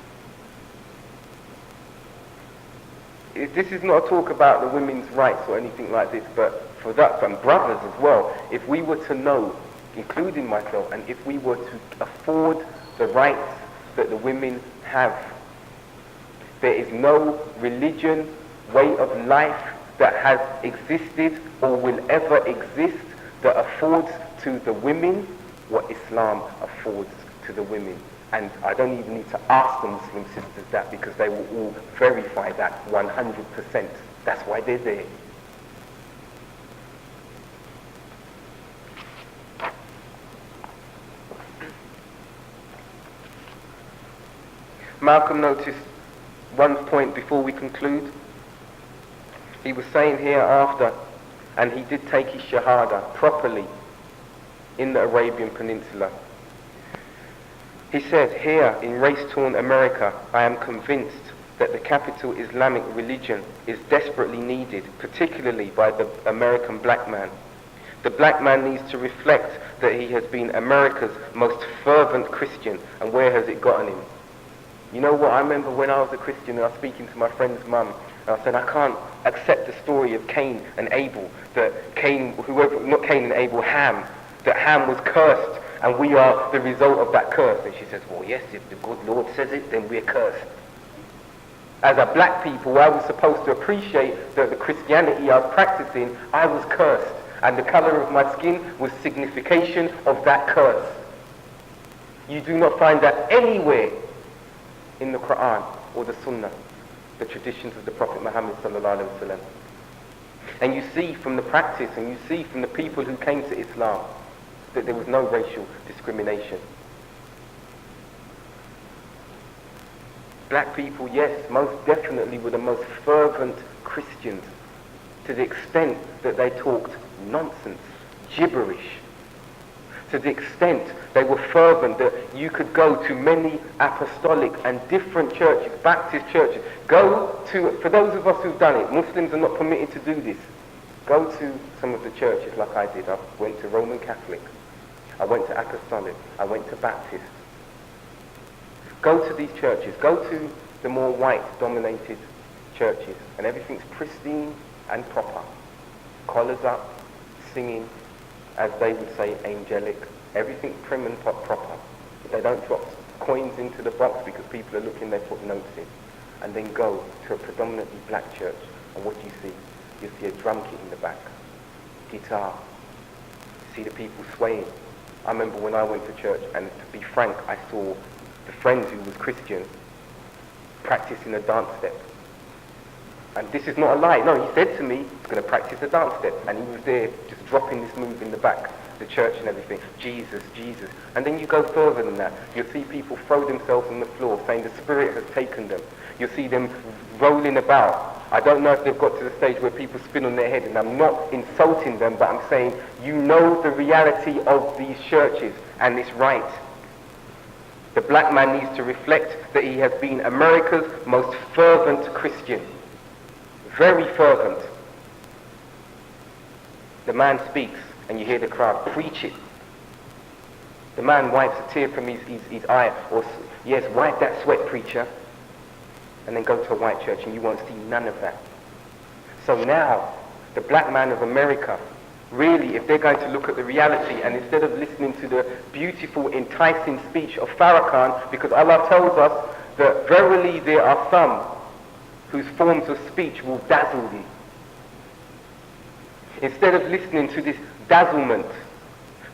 This is not a talk about the women's rights or anything like this, but for that, and brothers as well, if we were to know, including myself, and if we were to afford the rights that the women have, there is no religion, way of life that has existed or will ever exist that affords to the women what Islam affords to the women. And I don't even need to ask the Muslim sisters that, because they will all verify that 100%. That's why they're there. Malcolm noticed one point before we conclude. He was saying here after, and he did take his Shahada properly in the Arabian Peninsula. He said, here in race-torn America, I am convinced that the capital Islamic religion is desperately needed, particularly by the American black man. The black man needs to reflect that he has been America's most fervent Christian, and where has it gotten him? You know what, I remember when I was a Christian and I was speaking to my friend's mum, and I said, I can't accept the story of Cain and Abel, that Cain, not Cain and Abel, Ham, that Ham was cursed, and we are the result of that curse. And she says, well, yes, if the good Lord says it, then we're cursed. As a black people, I was supposed to appreciate that the Christianity I was practicing, I was cursed, and the color of my skin was signification of that curse. You do not find that anywhere in the Qur'an or the Sunnah, the traditions of the Prophet Muhammad sallallahu alaihi wasallam. And you see from the practice, and you see from the people who came to Islam, that there was no racial discrimination. Black people, yes, most definitely were the most fervent Christians, to the extent that they talked nonsense, gibberish, to the extent they were fervent that you could go to many apostolic and different churches, Baptist churches. Go to, for those of us who've done it, Muslims are not permitted to do this. Go to some of the churches like I did. I went to Roman Catholic, I went to Apostolic, I went to Baptist. Go to these churches, go to the more white-dominated churches, and everything's pristine and proper. Collars up, singing, as they would say, angelic. Everything's prim and proper. If they don't drop coins into the box because people are looking, they put notes in. And then go to a predominantly black church, and what do you see? You see a drum kit in the back, guitar. You see the people swaying. I remember when I went to church, and to be frank, I saw the friend who was Christian practicing a dance step. And this is not a lie. No, he said to me, he's going to practice a dance step. And he was there just dropping this move in the back, the church and everything. Jesus, Jesus. And then you go further than that. You'll see people throw themselves on the floor saying the Spirit has taken them. You'll see them rolling about. I don't know if they've got to the stage where people spin on their head, and I'm not insulting them, but I'm saying you know the reality of these churches, and it's right. The black man needs to reflect that he has been America's most fervent Christian. Very fervent. The man speaks, and you hear the crowd, preach it. The man wipes a tear from his eye, or yes, wipe that sweat, preacher. and then go to a white church and you won't see none of that. So now, the black man of America, really, if they're going to look at the reality, and instead of listening to the beautiful, enticing speech of Farrakhan, because Allah tells us that verily there are some whose forms of speech will dazzle thee. Instead of listening to this dazzlement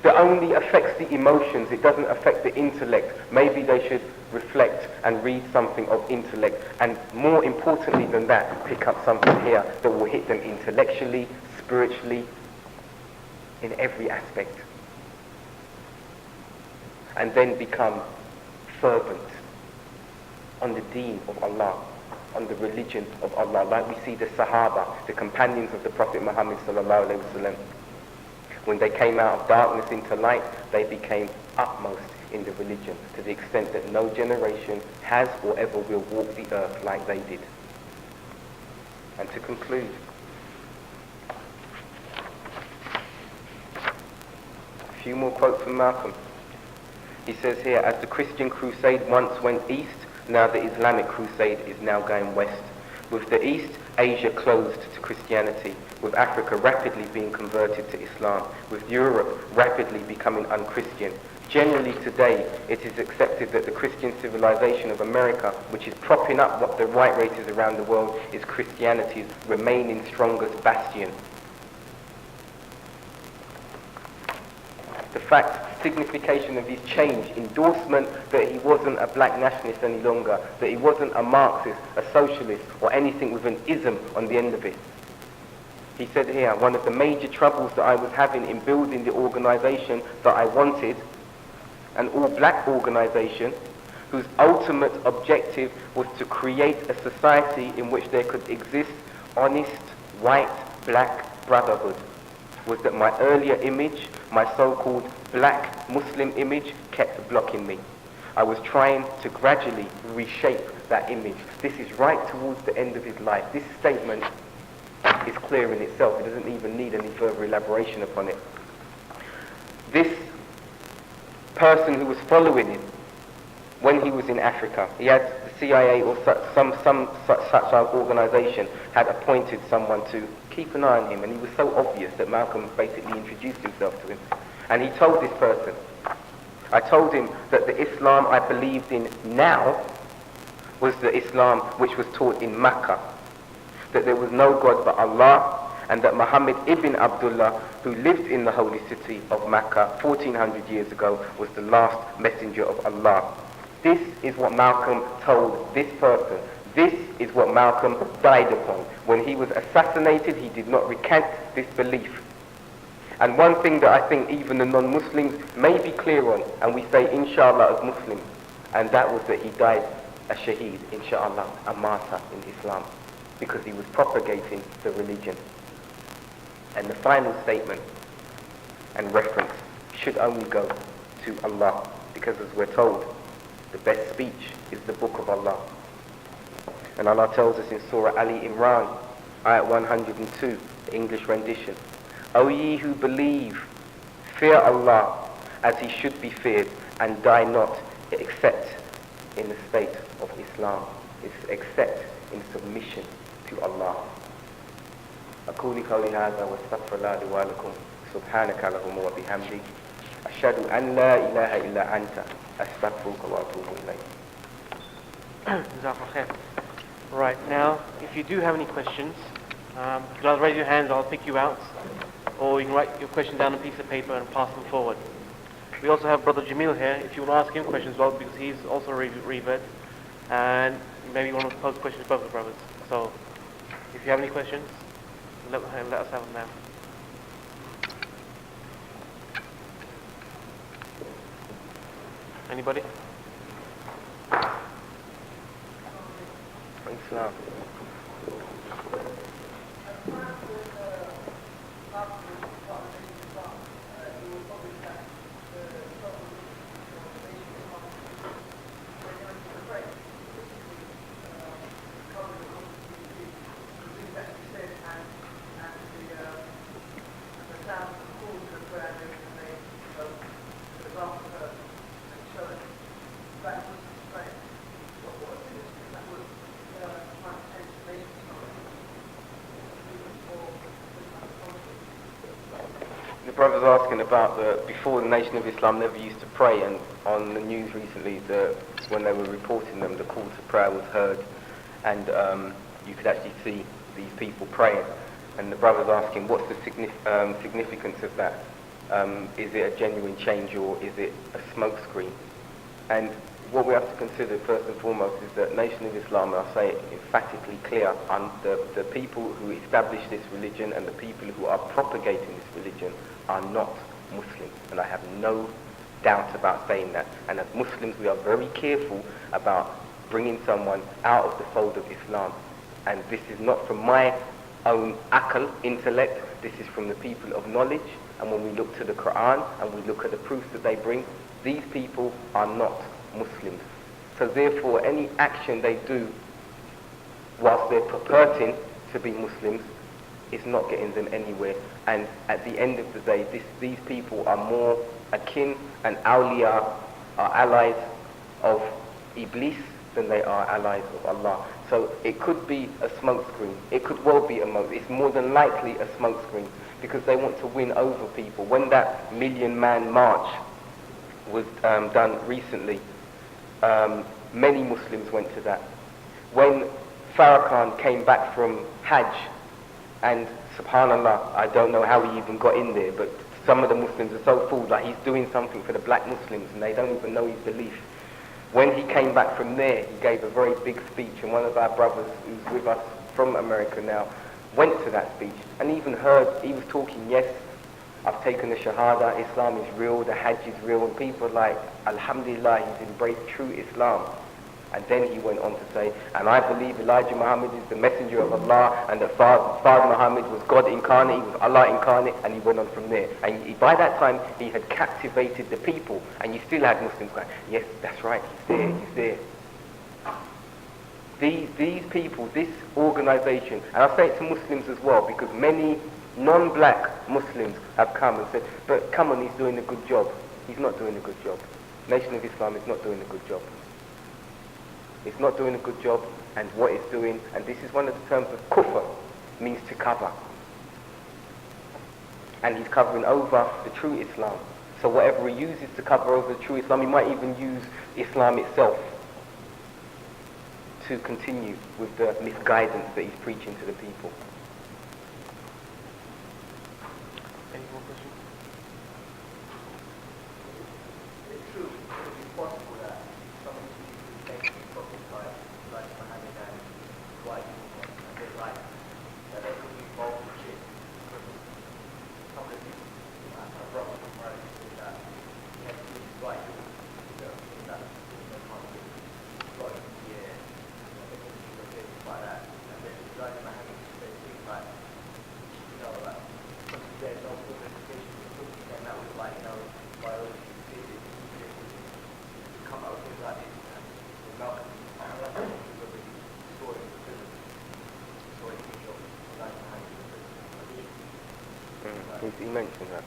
that only affects the emotions, it doesn't affect the intellect, maybe they should reflect and read something of intellect, and more importantly than that, pick up something here that will hit them intellectually, spiritually, in every aspect, and then become fervent on the deen of Allah, on the religion of Allah, like we see the Sahaba, the companions of the Prophet Muhammad sallallahu alaihi wasallam. When they came out of darkness into light, they became utmost in the religion, to the extent that no generation has or ever will walk the earth like they did. And to conclude, a few more quotes from Malcolm. He says here, as the Christian crusade once went east, now the Islamic crusade is now going west. With the East, Asia closed to Christianity, with Africa rapidly being converted to Islam, with Europe rapidly becoming un-Christian. Generally today, it is accepted that the Christian civilization of America, which is propping up what the white races around the world, is Christianity's remaining strongest bastion. The fact, signification of his change, endorsement that he wasn't a black nationalist any longer, that he wasn't a Marxist, a socialist, or anything with an ism on the end of it. He said here, one of the major troubles that I was having in building the organization that I wanted, an all-black organization, whose ultimate objective was to create a society in which there could exist honest, white, black brotherhood, was that my earlier image, my so-called black Muslim image, kept blocking me. I was trying to gradually reshape that image. This is right towards the end of his life. This statement is clear in itself. It doesn't even need any further elaboration upon it. This person who was following him when he was in Africa, he had the CIA or some such organization had appointed someone to keep an eye on him, and he was so obvious that Malcolm basically introduced himself to him. And he told this person, I told him that the Islam I believed in now was the Islam which was taught in Mecca, that there was no God but Allah, and that Muhammad ibn Abdullah, who lived in the holy city of Mecca 1400 years ago, was the last messenger of Allah. This is what Malcolm told this person. This is what Malcolm died upon. When he was assassinated, he did not recant this belief. And one thing that I think even the non-Muslims may be clear on, and we say inshallah as Muslims, and that was that he died a shaheed, inshallah, a martyr in Islam, because he was propagating the religion. And the final statement and reference should only go to Allah, because as we're told, the best speech is the book of Allah. And Allah tells us in Surah Ali Imran, ayat 102, the English rendition, O ye who believe, fear Allah as he should be feared, and die not except in the state of Islam, except in submission to Allah. أقول قولي هذا واستغفر الله لي ولكم سبحانك اللهم وبحمدك أشهد أن لا إله إلا أنت أستغفرك وأتوب إليك. Right, now, if you do have any questions, you can raise your hands, I'll pick you out, or you can write your question down on a piece of paper and pass them forward. We also have Brother Jamil here, if you want to ask him questions as well, because he's also a revert, and maybe you want to pose questions to both the brothers. So, if you have any questions, let us have them now. Anybody? Islam. brother's asking about before the Nation of Islam never used to pray, and on the news recently, when they were reporting them, the call to prayer was heard, and you could actually see these people praying. And the brother's asking, what's the significance of that? Is it a genuine change, or is it a smokescreen? And what we have to consider first and foremost is that Nation of Islam, and I'll say it emphatically clear, the people who establish this religion and the people who are propagating this religion are not Muslims, and I have no doubt about saying that. And as Muslims, we are very careful about bringing someone out of the fold of Islam. And this is not from my own aql, intellect, this is from the people of knowledge. And when we look to the Qur'an and we look at the proofs that they bring, these people are not Muslims. So therefore, any action they do whilst they're purporting to be Muslims is not getting them anywhere. And at the end of the day, these people are more akin, and awliya are allies of Iblis than they are allies of Allah. So it could be a smokescreen. It could well be it's more than likely a smokescreen, because they want to win over people. When that million-man march was done recently, many Muslims went to that. When Farrakhan came back from Hajj, and subhanallah, I don't know how he even got in there, but some of the Muslims are so fooled, like he's doing something for the black Muslims, and they don't even know his belief. When he came back from there, he gave a very big speech, and one of our brothers who's with us from America now went to that speech, and even heard, he was talking, yes, I've taken the Shahada, Islam is real, the Hajj is real, and people are like, Alhamdulillah, he's embraced true Islam. And then he went on to say, and I believe Elijah Muhammad is the messenger of Allah, and that Father Muhammad was God incarnate, he was Allah incarnate, and he went on from there. And by that time, he had captivated the people, and you still had Muslims going, yes, that's right, he's there. These people, this organization, and I say it to Muslims as well, because many non-black Muslims have come and said, but come on, he's doing a good job. He's not doing a good job. Nation of Islam is not doing a good job. It's not doing a good job, and what it's doing, and this is one of the terms of kufr, means to cover. And he's covering over the true Islam. So whatever he uses to cover over the true Islam, he might even use Islam itself to continue with the misguidance that he's preaching to the people. Any more questions? It's true, it would be possible that some of these people who came from Prophet like Muhammad and white people and their life, that they could be involved in shit. Some of the people, my brother from Friday said that he had to do his right in that conflict. Got in the air, everything was getting by that. And then Elijah Muhammad said things like, you know, like, there's no good education, and that was like, you know, biology, physics, come out with things like this, and Malcolm, He mentioned that.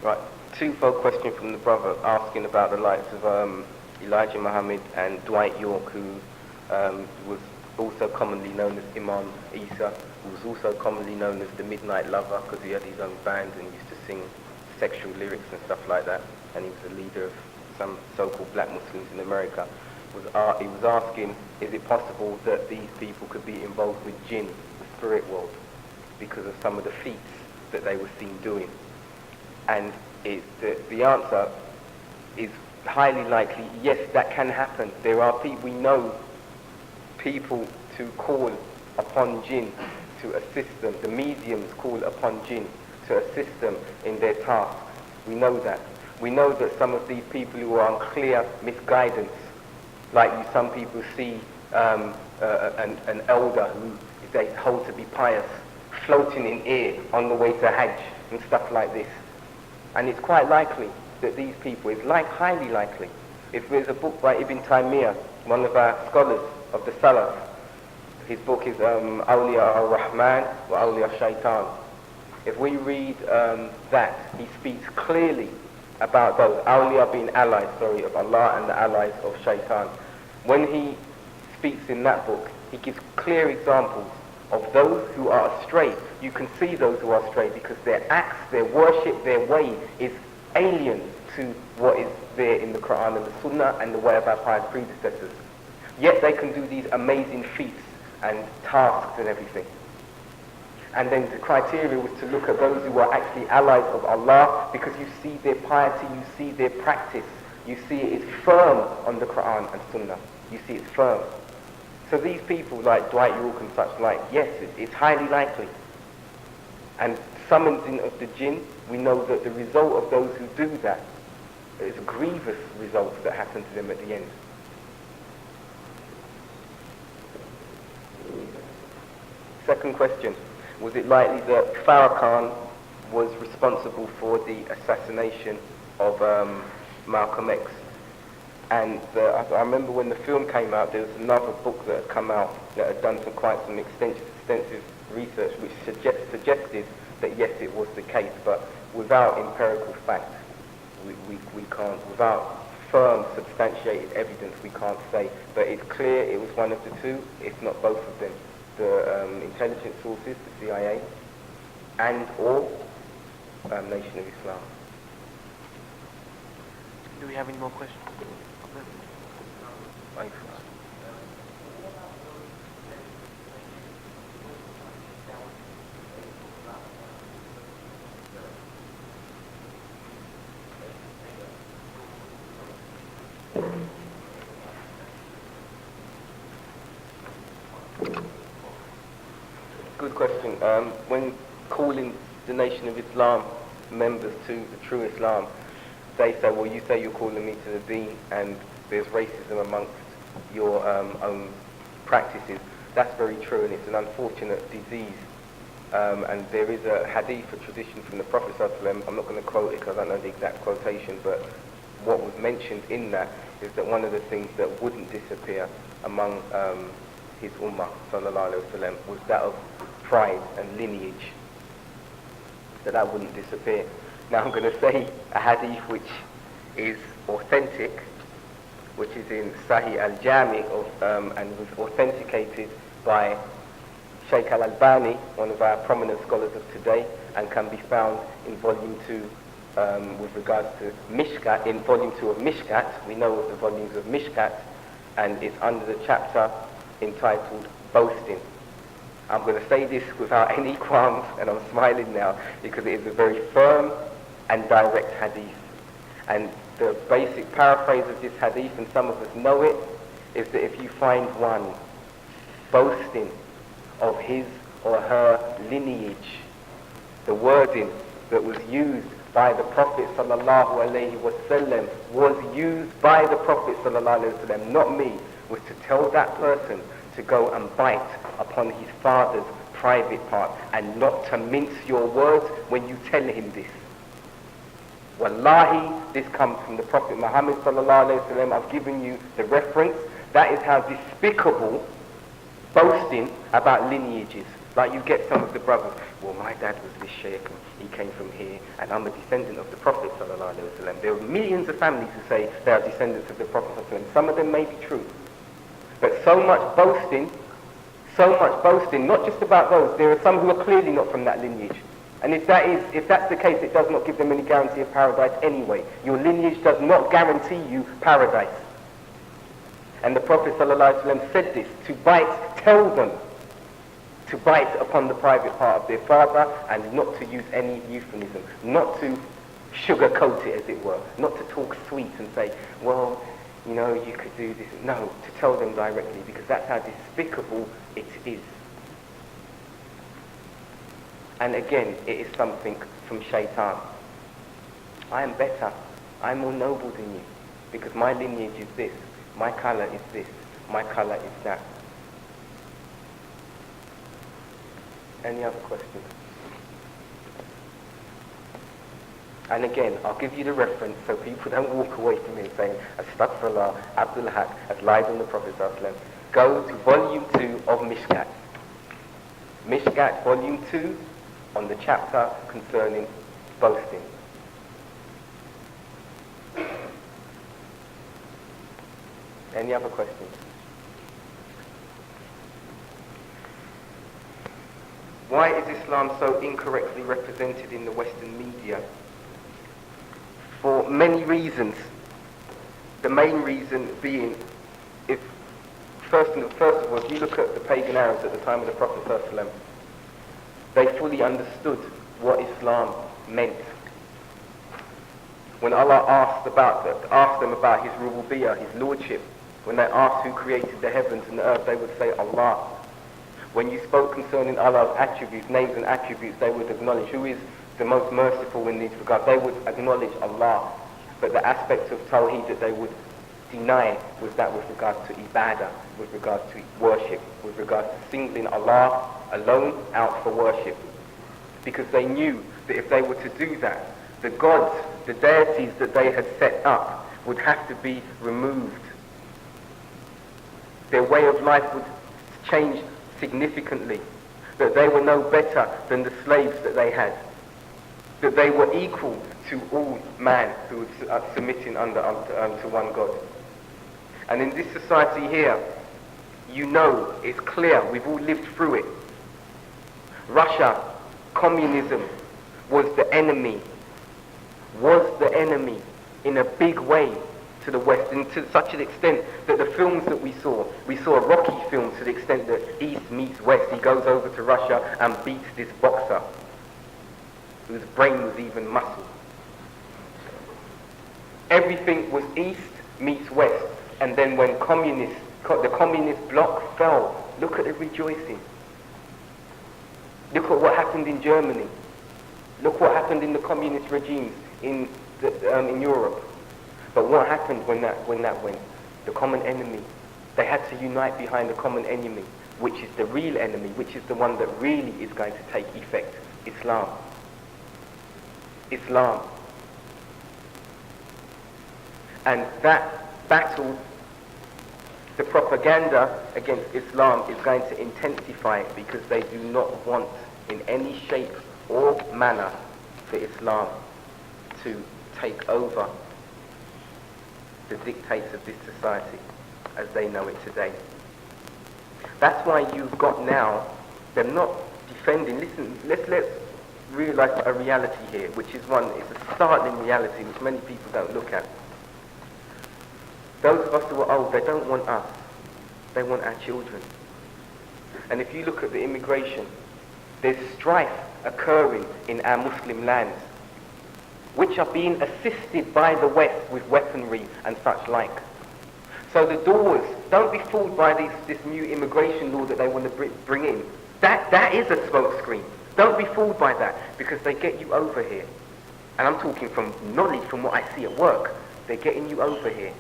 Right, twofold question from the brother asking about the likes of Elijah Muhammad and Dwight York, who was also commonly known as Imam Isa, who was also commonly known as the Midnight Lover, because he had his own band and used to sing sexual lyrics and stuff like that, and he was a leader of some so-called black Muslims in America. He was asking, is it possible that these people could be involved with jinn, the spirit world, because of some of the feats that they were seen doing? And the answer is highly likely, yes, that can happen. There are people, we know people to call upon jinn to assist them. The mediums call upon jinn to assist them in their task. We know that. We know that some of these people who are on clear misguidance, like some people see an elder who they hold to be pious, floating in air on the way to Hajj and stuff like this. And it's quite likely that these people, it's highly likely. If there's a book by Ibn Taymiyyah, one of our scholars of the Salaf, his book is Awliya al-Rahman wa Awliya Shaitan. If we read that, he speaks clearly about those awliya being allies, of Allah, and the allies of Shaitan. when he speaks in that book, he gives clear examples of those who are astray. You can see those who are astray because their acts, their worship, their way is alien to what is there in the Qur'an and the Sunnah and the way of our pious predecessors. Yet they can do these amazing feats and tasks and everything. And then the criteria was to look at those who are actually allies of Allah, because you see their piety, you see their practice, you see it is firm on the Qur'an and Sunnah. You see it's firm. So these people like Dwight York and such like, yes, it's highly likely. And summoning of the jinn, we know that the result of those who do that is grievous results that happen to them at the end. Second question, was it likely that Farrakhan was responsible for the assassination of Malcolm X? And I remember when the film came out, there was another book that had come out that had done some extensive research which suggested that yes, it was the case, but without empirical fact, we can't, without firm substantiated evidence, we can't say. But it's clear it was one of the two, if not both of them. The intelligence sources, the CIA, and or Nation of Islam. Do we have any more questions? Thanks. Good question. When calling the Nation of Islam members to the true Islam, they say, well, you say you're calling me to the deen and there's racism amongst your own practices. That's very true, and it's an unfortunate disease. And there is a hadith, a tradition from the Prophet ﷺ. I'm not going to quote it because I don't know the exact quotation, but what was mentioned in that is that one of the things that wouldn't disappear among his ummah sallallahu alaihi wasallam was that of pride and lineage. That wouldn't disappear. Now I'm going to say a hadith which is authentic, which is in Sahih Al-Jamaikee and was authenticated by Sheikh Al-Albani, one of our prominent scholars of today, and can be found in volume 2 with regards to Mishkat. In volume 2 of Mishkat, we know of the volumes of Mishkat, and it's under the chapter entitled Boasting. I'm going to say this without any qualms, and I'm smiling now because it is a very firm and direct hadith. And the basic paraphrase of this hadith, and some of us know it, is that if you find one boasting of his or her lineage, the wording that was used by the Prophet sallallahu alaihi wasallam was used by the Prophet sallallahu alaihi wasallam, not me, was to tell that person to go and bite upon his father's private part and not to mince your words when you tell him this. Wallahi, this comes from the Prophet Muhammad sallallahu alaihi wasallam. I've given you the reference. That is how despicable boasting about lineages. Like you get some of the brothers, well, my dad was this sheikh and he came from here and I'm a descendant of the Prophet sallallahu alaihi wasallam. There are millions of families who say they are descendants of the Prophet sallallahu alaihi wasallam. Some of them may be true. But so much boasting, not just about those. There are some who are clearly not from that lineage. And if that's the case, it does not give them any guarantee of paradise anyway. Your lineage does not guarantee you paradise. And the Prophet ﷺ said this, to bite, tell them to bite upon the private part of their father and not to use any euphemism, not to sugarcoat it as it were, not to talk sweet and say, well, you know, you could do this. No, to tell them directly, because that's how despicable it is. And again, it is something from shaitan. I am better, I'm more noble than you, because my lineage is this, my color is this, my color is that. Any other questions? And again, I'll give you the reference so people don't walk away from me saying, Astaghfirullah, Abdul-Haq has lied on the Prophet ﷺ. Go to volume 2 of Mishkat. Mishkat, volume 2, on the chapter concerning boasting. Any other questions? Why is Islam so incorrectly represented in the Western media? For many reasons. The main reason being, first of all, if you look at the pagan Arabs at the time of the Prophet ﷺ, they fully understood what Islam meant. When Allah asked them about His rububiyyah, His lordship, when they asked who created the heavens and the earth, they would say Allah. When you spoke concerning Allah's attributes, names and attributes, they would acknowledge who is the most merciful in these regards. They would acknowledge Allah. But the aspect of Tawheed that they would deny was that with regards to ibadah, with regards to worship, with regards to singling Allah alone out for worship. Because they knew that if they were to do that, the gods, the deities that they had set up would have to be removed. Their way of life would change significantly, that they were no better than the slaves that they had, that they were equal to all man who was submitting to one God. And in this society here, you know, it's clear, we've all lived through it. Russia, communism was the enemy in a big way to the West, and to such an extent that the films that we saw a Rocky film to the extent that East meets West. He goes over to Russia and beats this boxer whose brain was even muscle. Everything was East meets West, and then when the communist bloc fell, look at the rejoicing. Look at what happened in Germany. Look what happened in the communist regimes in Europe. But what happened when that went? The common enemy. They had to unite behind the common enemy, which is the real enemy, which is the one that really is going to take effect. Islam. Islam. And that battle, the propaganda against Islam is going to intensify because they do not want in any shape or manner for Islam to take over the dictates of this society as they know it today. That's why you've got now, they're not defending, listen, let's realize a reality here, which is it's a startling reality which many people don't look at. Those of us who are old, they don't want us, they want our children. And if you look at the immigration, there's strife occurring in our Muslim lands, which are being assisted by the West with weaponry and such like. So the doors, don't be fooled by this new immigration law that they want to bring in. That is a smokescreen. Don't be fooled by that, because they get you over here. And I'm talking from knowledge, from what I see at work. They're getting you over here,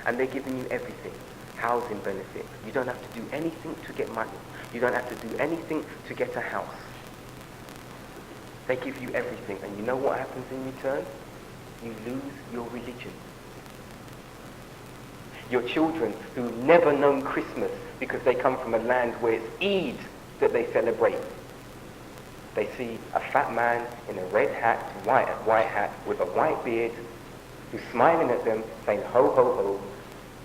and they're giving you everything. Housing benefit. You don't have to do anything to get money. You don't have to do anything to get a house. They give you everything, and you know what happens in return? You lose your religion. Your children who've never known Christmas because they come from a land where it's Eid that they celebrate. They see a fat man in a red hat, white hat, with a white beard, who's smiling at them, saying ho ho ho.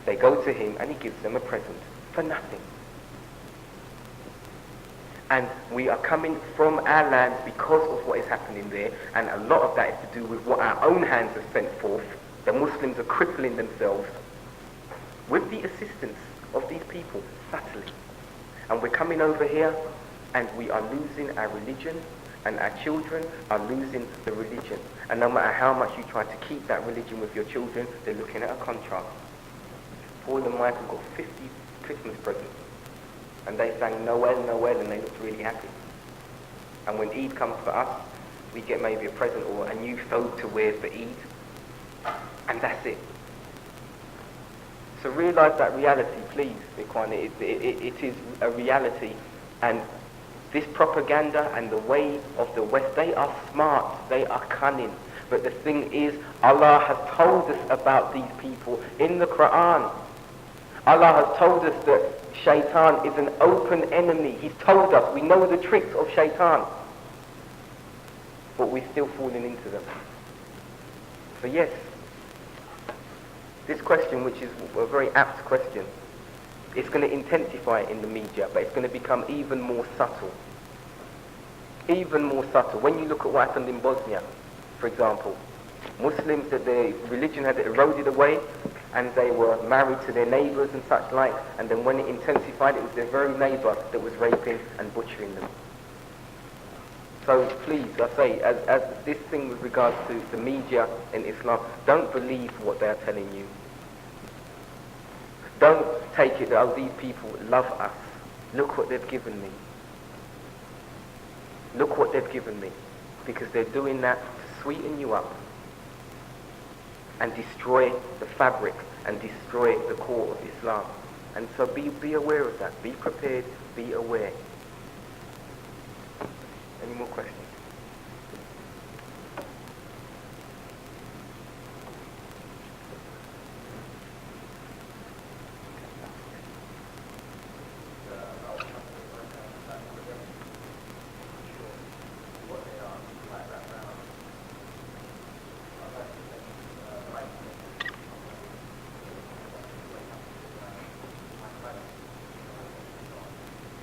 They go to him and he gives them a present for nothing. And we are coming from our lands because of what is happening there, and a lot of that is to do with what our own hands have sent forth. The Muslims are crippling themselves with the assistance of these people, subtly. And we're coming over here and we are losing our religion, and our children are losing the religion. And no matter how much you try to keep that religion with your children, they're looking at a contrast. Paul and Michael got 50 Christmas presents. And they sang Noel, Noel, and they looked really happy. And when Eid comes for us, we get maybe a present or a new thobe to wear for Eid. And that's it. So realize that reality, please, Ikhwan. It is a reality. And this propaganda and the way of the West, they are smart, they are cunning. But the thing is, Allah has told us about these people in the Qur'an. Allah has told us that Shaitan is an open enemy. He's told us, we know the tricks of Shaitan. But we're still falling into them. So yes, This question, which is a very apt question, it's going to intensify in the media, but it's going to become even more subtle. Even more subtle. When you look at what happened in Bosnia, for example, Muslims, that their religion had eroded away, and they were married to their neighbours and such like, and then when it intensified, it was their very neighbour that was raping and butchering them. So please, I say, as this thing with regards to the media in Islam, don't believe what they're telling you. Don't take it that, oh, these people love us. Look what they've given me. Look what they've given me. Because they're doing that to sweeten you up and destroy the fabric and destroy the core of Islam. And so be aware of that. Be prepared, be aware. Any more questions?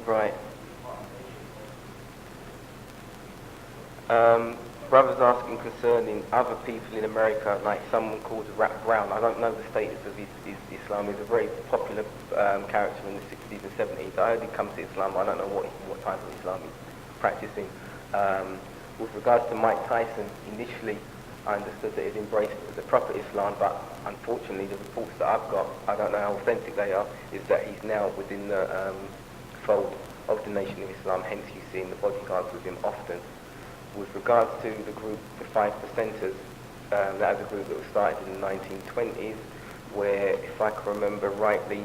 Right. Brothers asking concerning other people in America, like someone called Rat Brown. I don't know the status of his Islam. He's a very popular character in the 60s and 70s. I heard he comes to Islam. I don't know what type of Islam he's practicing. With regards to Mike Tyson, initially I understood that he'd embraced the proper Islam, but unfortunately the reports that I've got, I don't know how authentic they are, is that he's now within the fold of the Nation of Islam, hence you see in the bodyguards with him often. With regards to the group, the 5 percenters, that is a group that was started in the 1920s, where, if I can remember rightly,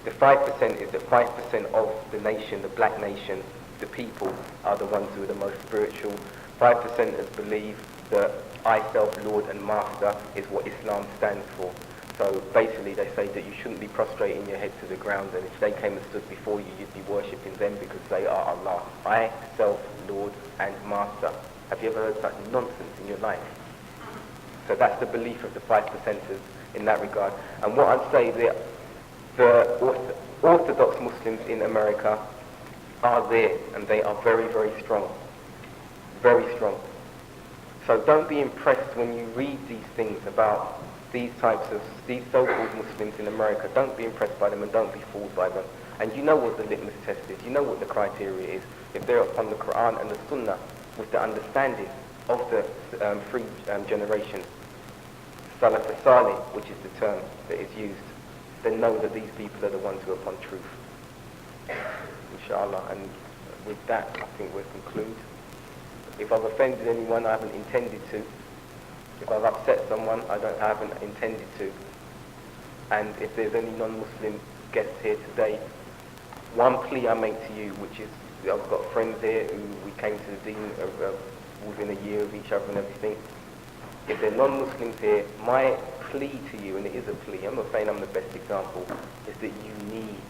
the 5% is that 5% of the nation, the black nation, the people, are the ones who are the most spiritual. 5%ers believe that I, self, Lord and Master is what Islam stands for. So basically they say that you shouldn't be prostrating your head to the ground, and if they came and stood before you, you'd be worshipping them because they are Allah. I, self, Lord and Master. Have you ever heard such nonsense in your life? So that's the belief of the 5%ers in that regard. And what I'd say, the Orthodox Muslims in America are there, and they are very, very strong. Very strong. So don't be impressed when you read these things about these so-called Muslims in America. Don't be impressed by them and don't be fooled by them. And you know what the litmus test is. You know what the criteria is. If they're upon the Qur'an and the Sunnah with the understanding of the three generations, Salaf as-Salih, which is the term that is used, then know that these people are the ones who are upon truth. Inshallah. And with that, I think we'll conclude. If I've offended anyone, I haven't intended to. If I've upset someone, I haven't intended to. And if there's any non-Muslim guests here today, one plea I make to you, which is, I've got friends here who we came to the deen within a year of each other and everything. If they're non-Muslims here, my plea to you, and it is a plea, I'm not saying I'm the best example, is that you need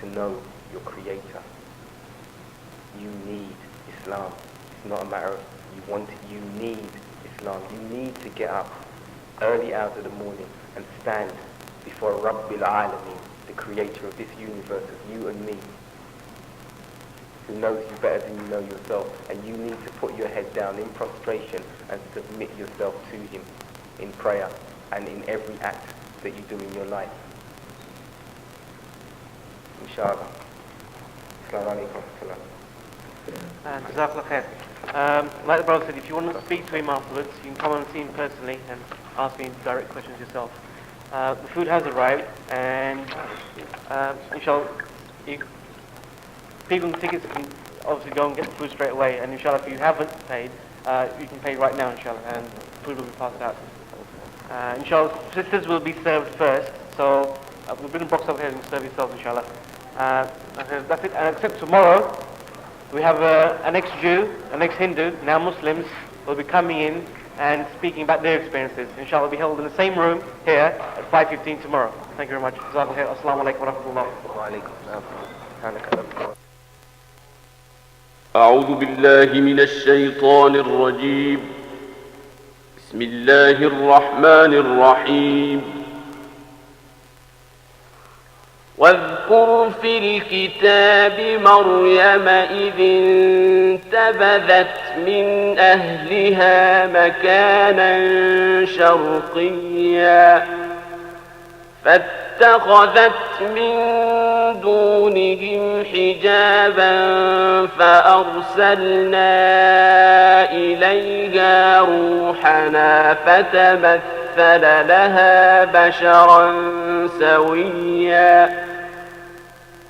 to know your Creator. You need Islam. It's not a matter of you need Islam. You need to get up early hours of the morning and stand before Rabbil Alameen, the creator of this universe, of you and me, who knows you better than you know yourself. And you need to put your head down in prostration and submit yourself to him in prayer and in every act that you do in your life. Inshallah. Assalamu alaikum. And Jazakallah khair. Like the brother said, if you want to speak to him afterwards, you can come and see him personally and ask me direct questions yourself. The food has arrived, and inshallah, people with tickets can obviously go and get the food straight away. And inshallah, if you haven't paid, you can pay right now, inshallah, and food will be passed out. Inshallah, sisters will be served first, so we'll bring the box over here and serve yourselves, inshallah. That's it. And except tomorrow, we have an ex-Jew, an ex-Hindu, now Muslims, will be coming in and speaking about their experiences. Inshallah, will be held in the same room here at 5:15 tomorrow. Thank you very much. Assalamu alaikum wa rahmatullah. Wa alaikum. أعوذ بالله من الشيطان الرجيم بسم الله الرحمن الرحيم واذكر في الكتاب مريم إذ انتبذت من أهلها مكانا شرقيا فاتخذت من دونهم حجابا فأرسلنا إليها روحنا فتمثل لها بشرا سويا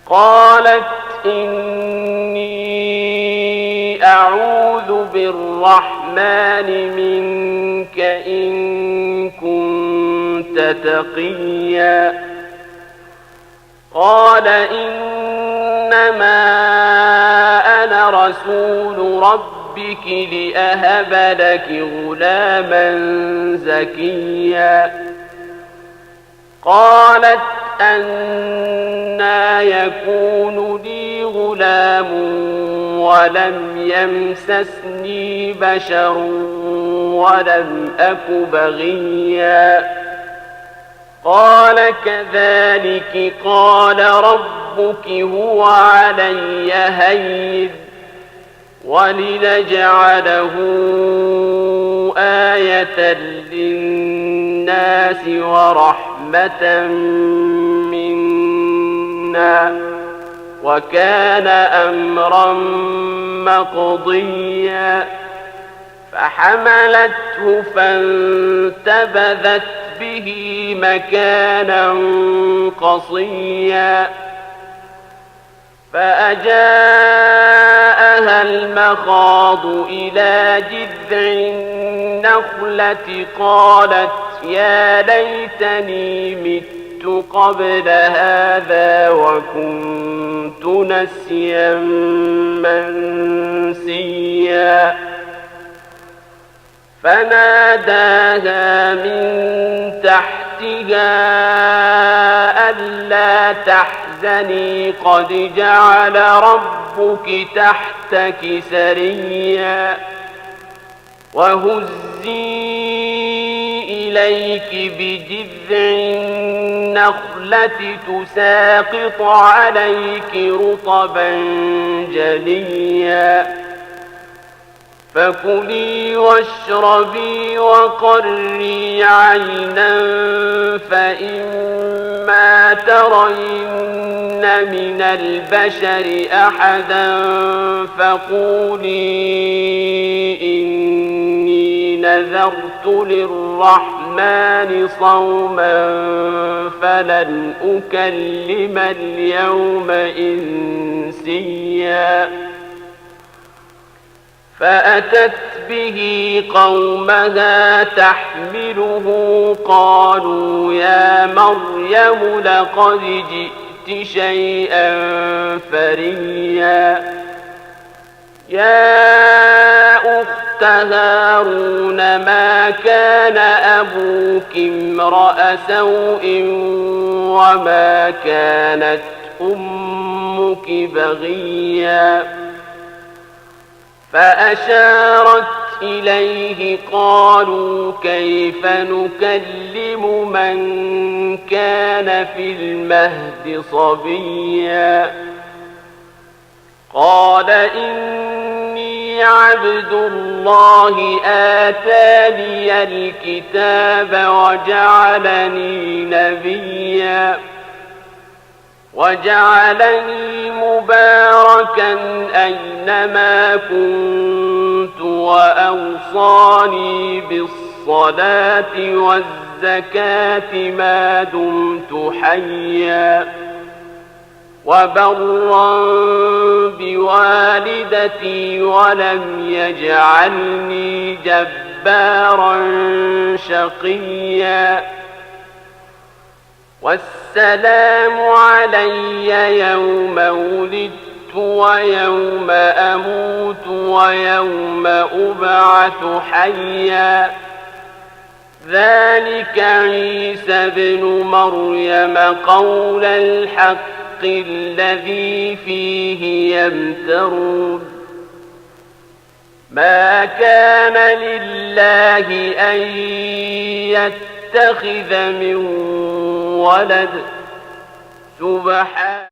قالت إني أعوذ بالرحمن منك إن كنت تقيا قال إنما أنا رسول ربك لأهب لك غلاما زكيا قالت أنى يكون لي غلام ولم يمسسني بشر ولم أك بغيا قال كذلك قال ربك هو علي هين ولنجعله آية للناس ورحمة منا وكان أمرا مقضيا فحملته فانتبذت به مكانا قصيا فأجاءها المخاض إلى جذع النخلة قالت يا ليتني مت قبل هذا وكنت نسيا منسيا فناداها من تحتها ألا تحزني قد جعل ربك تحتك سريا وهزي إليك بجذع النخلة تساقط عليك رطبا جنيا فكلي واشربي وقري عينا فإما ترين من البشر أحدا فقولي إني نذرت للرحمن صوما فلن أكلم اليوم إنسيا فأتت به قومها تحمله قالوا يا مريم لقد جئت شيئا فريا يا أخت هارون ما كان أبوك امرأ سوء وما كانت أمك بغيا فأشارت إليه قالوا كيف نكلم من كان في المهد صبيا قال إني عبد الله آتاني الكتاب وجعلني نبيا وجعلني مباركا أينما كنت وأوصاني بالصلاة والزكاة ما دمت حيا وبرا بوالدتي ولم يجعلني جبارا شقيا والسلام علي يوم ولدت ويوم أموت ويوم أبعث حيا ذلك عيسى بن مريم قول الحق الذي فيه يمترون ما كان لله أن يتخذ من ولد سبحانه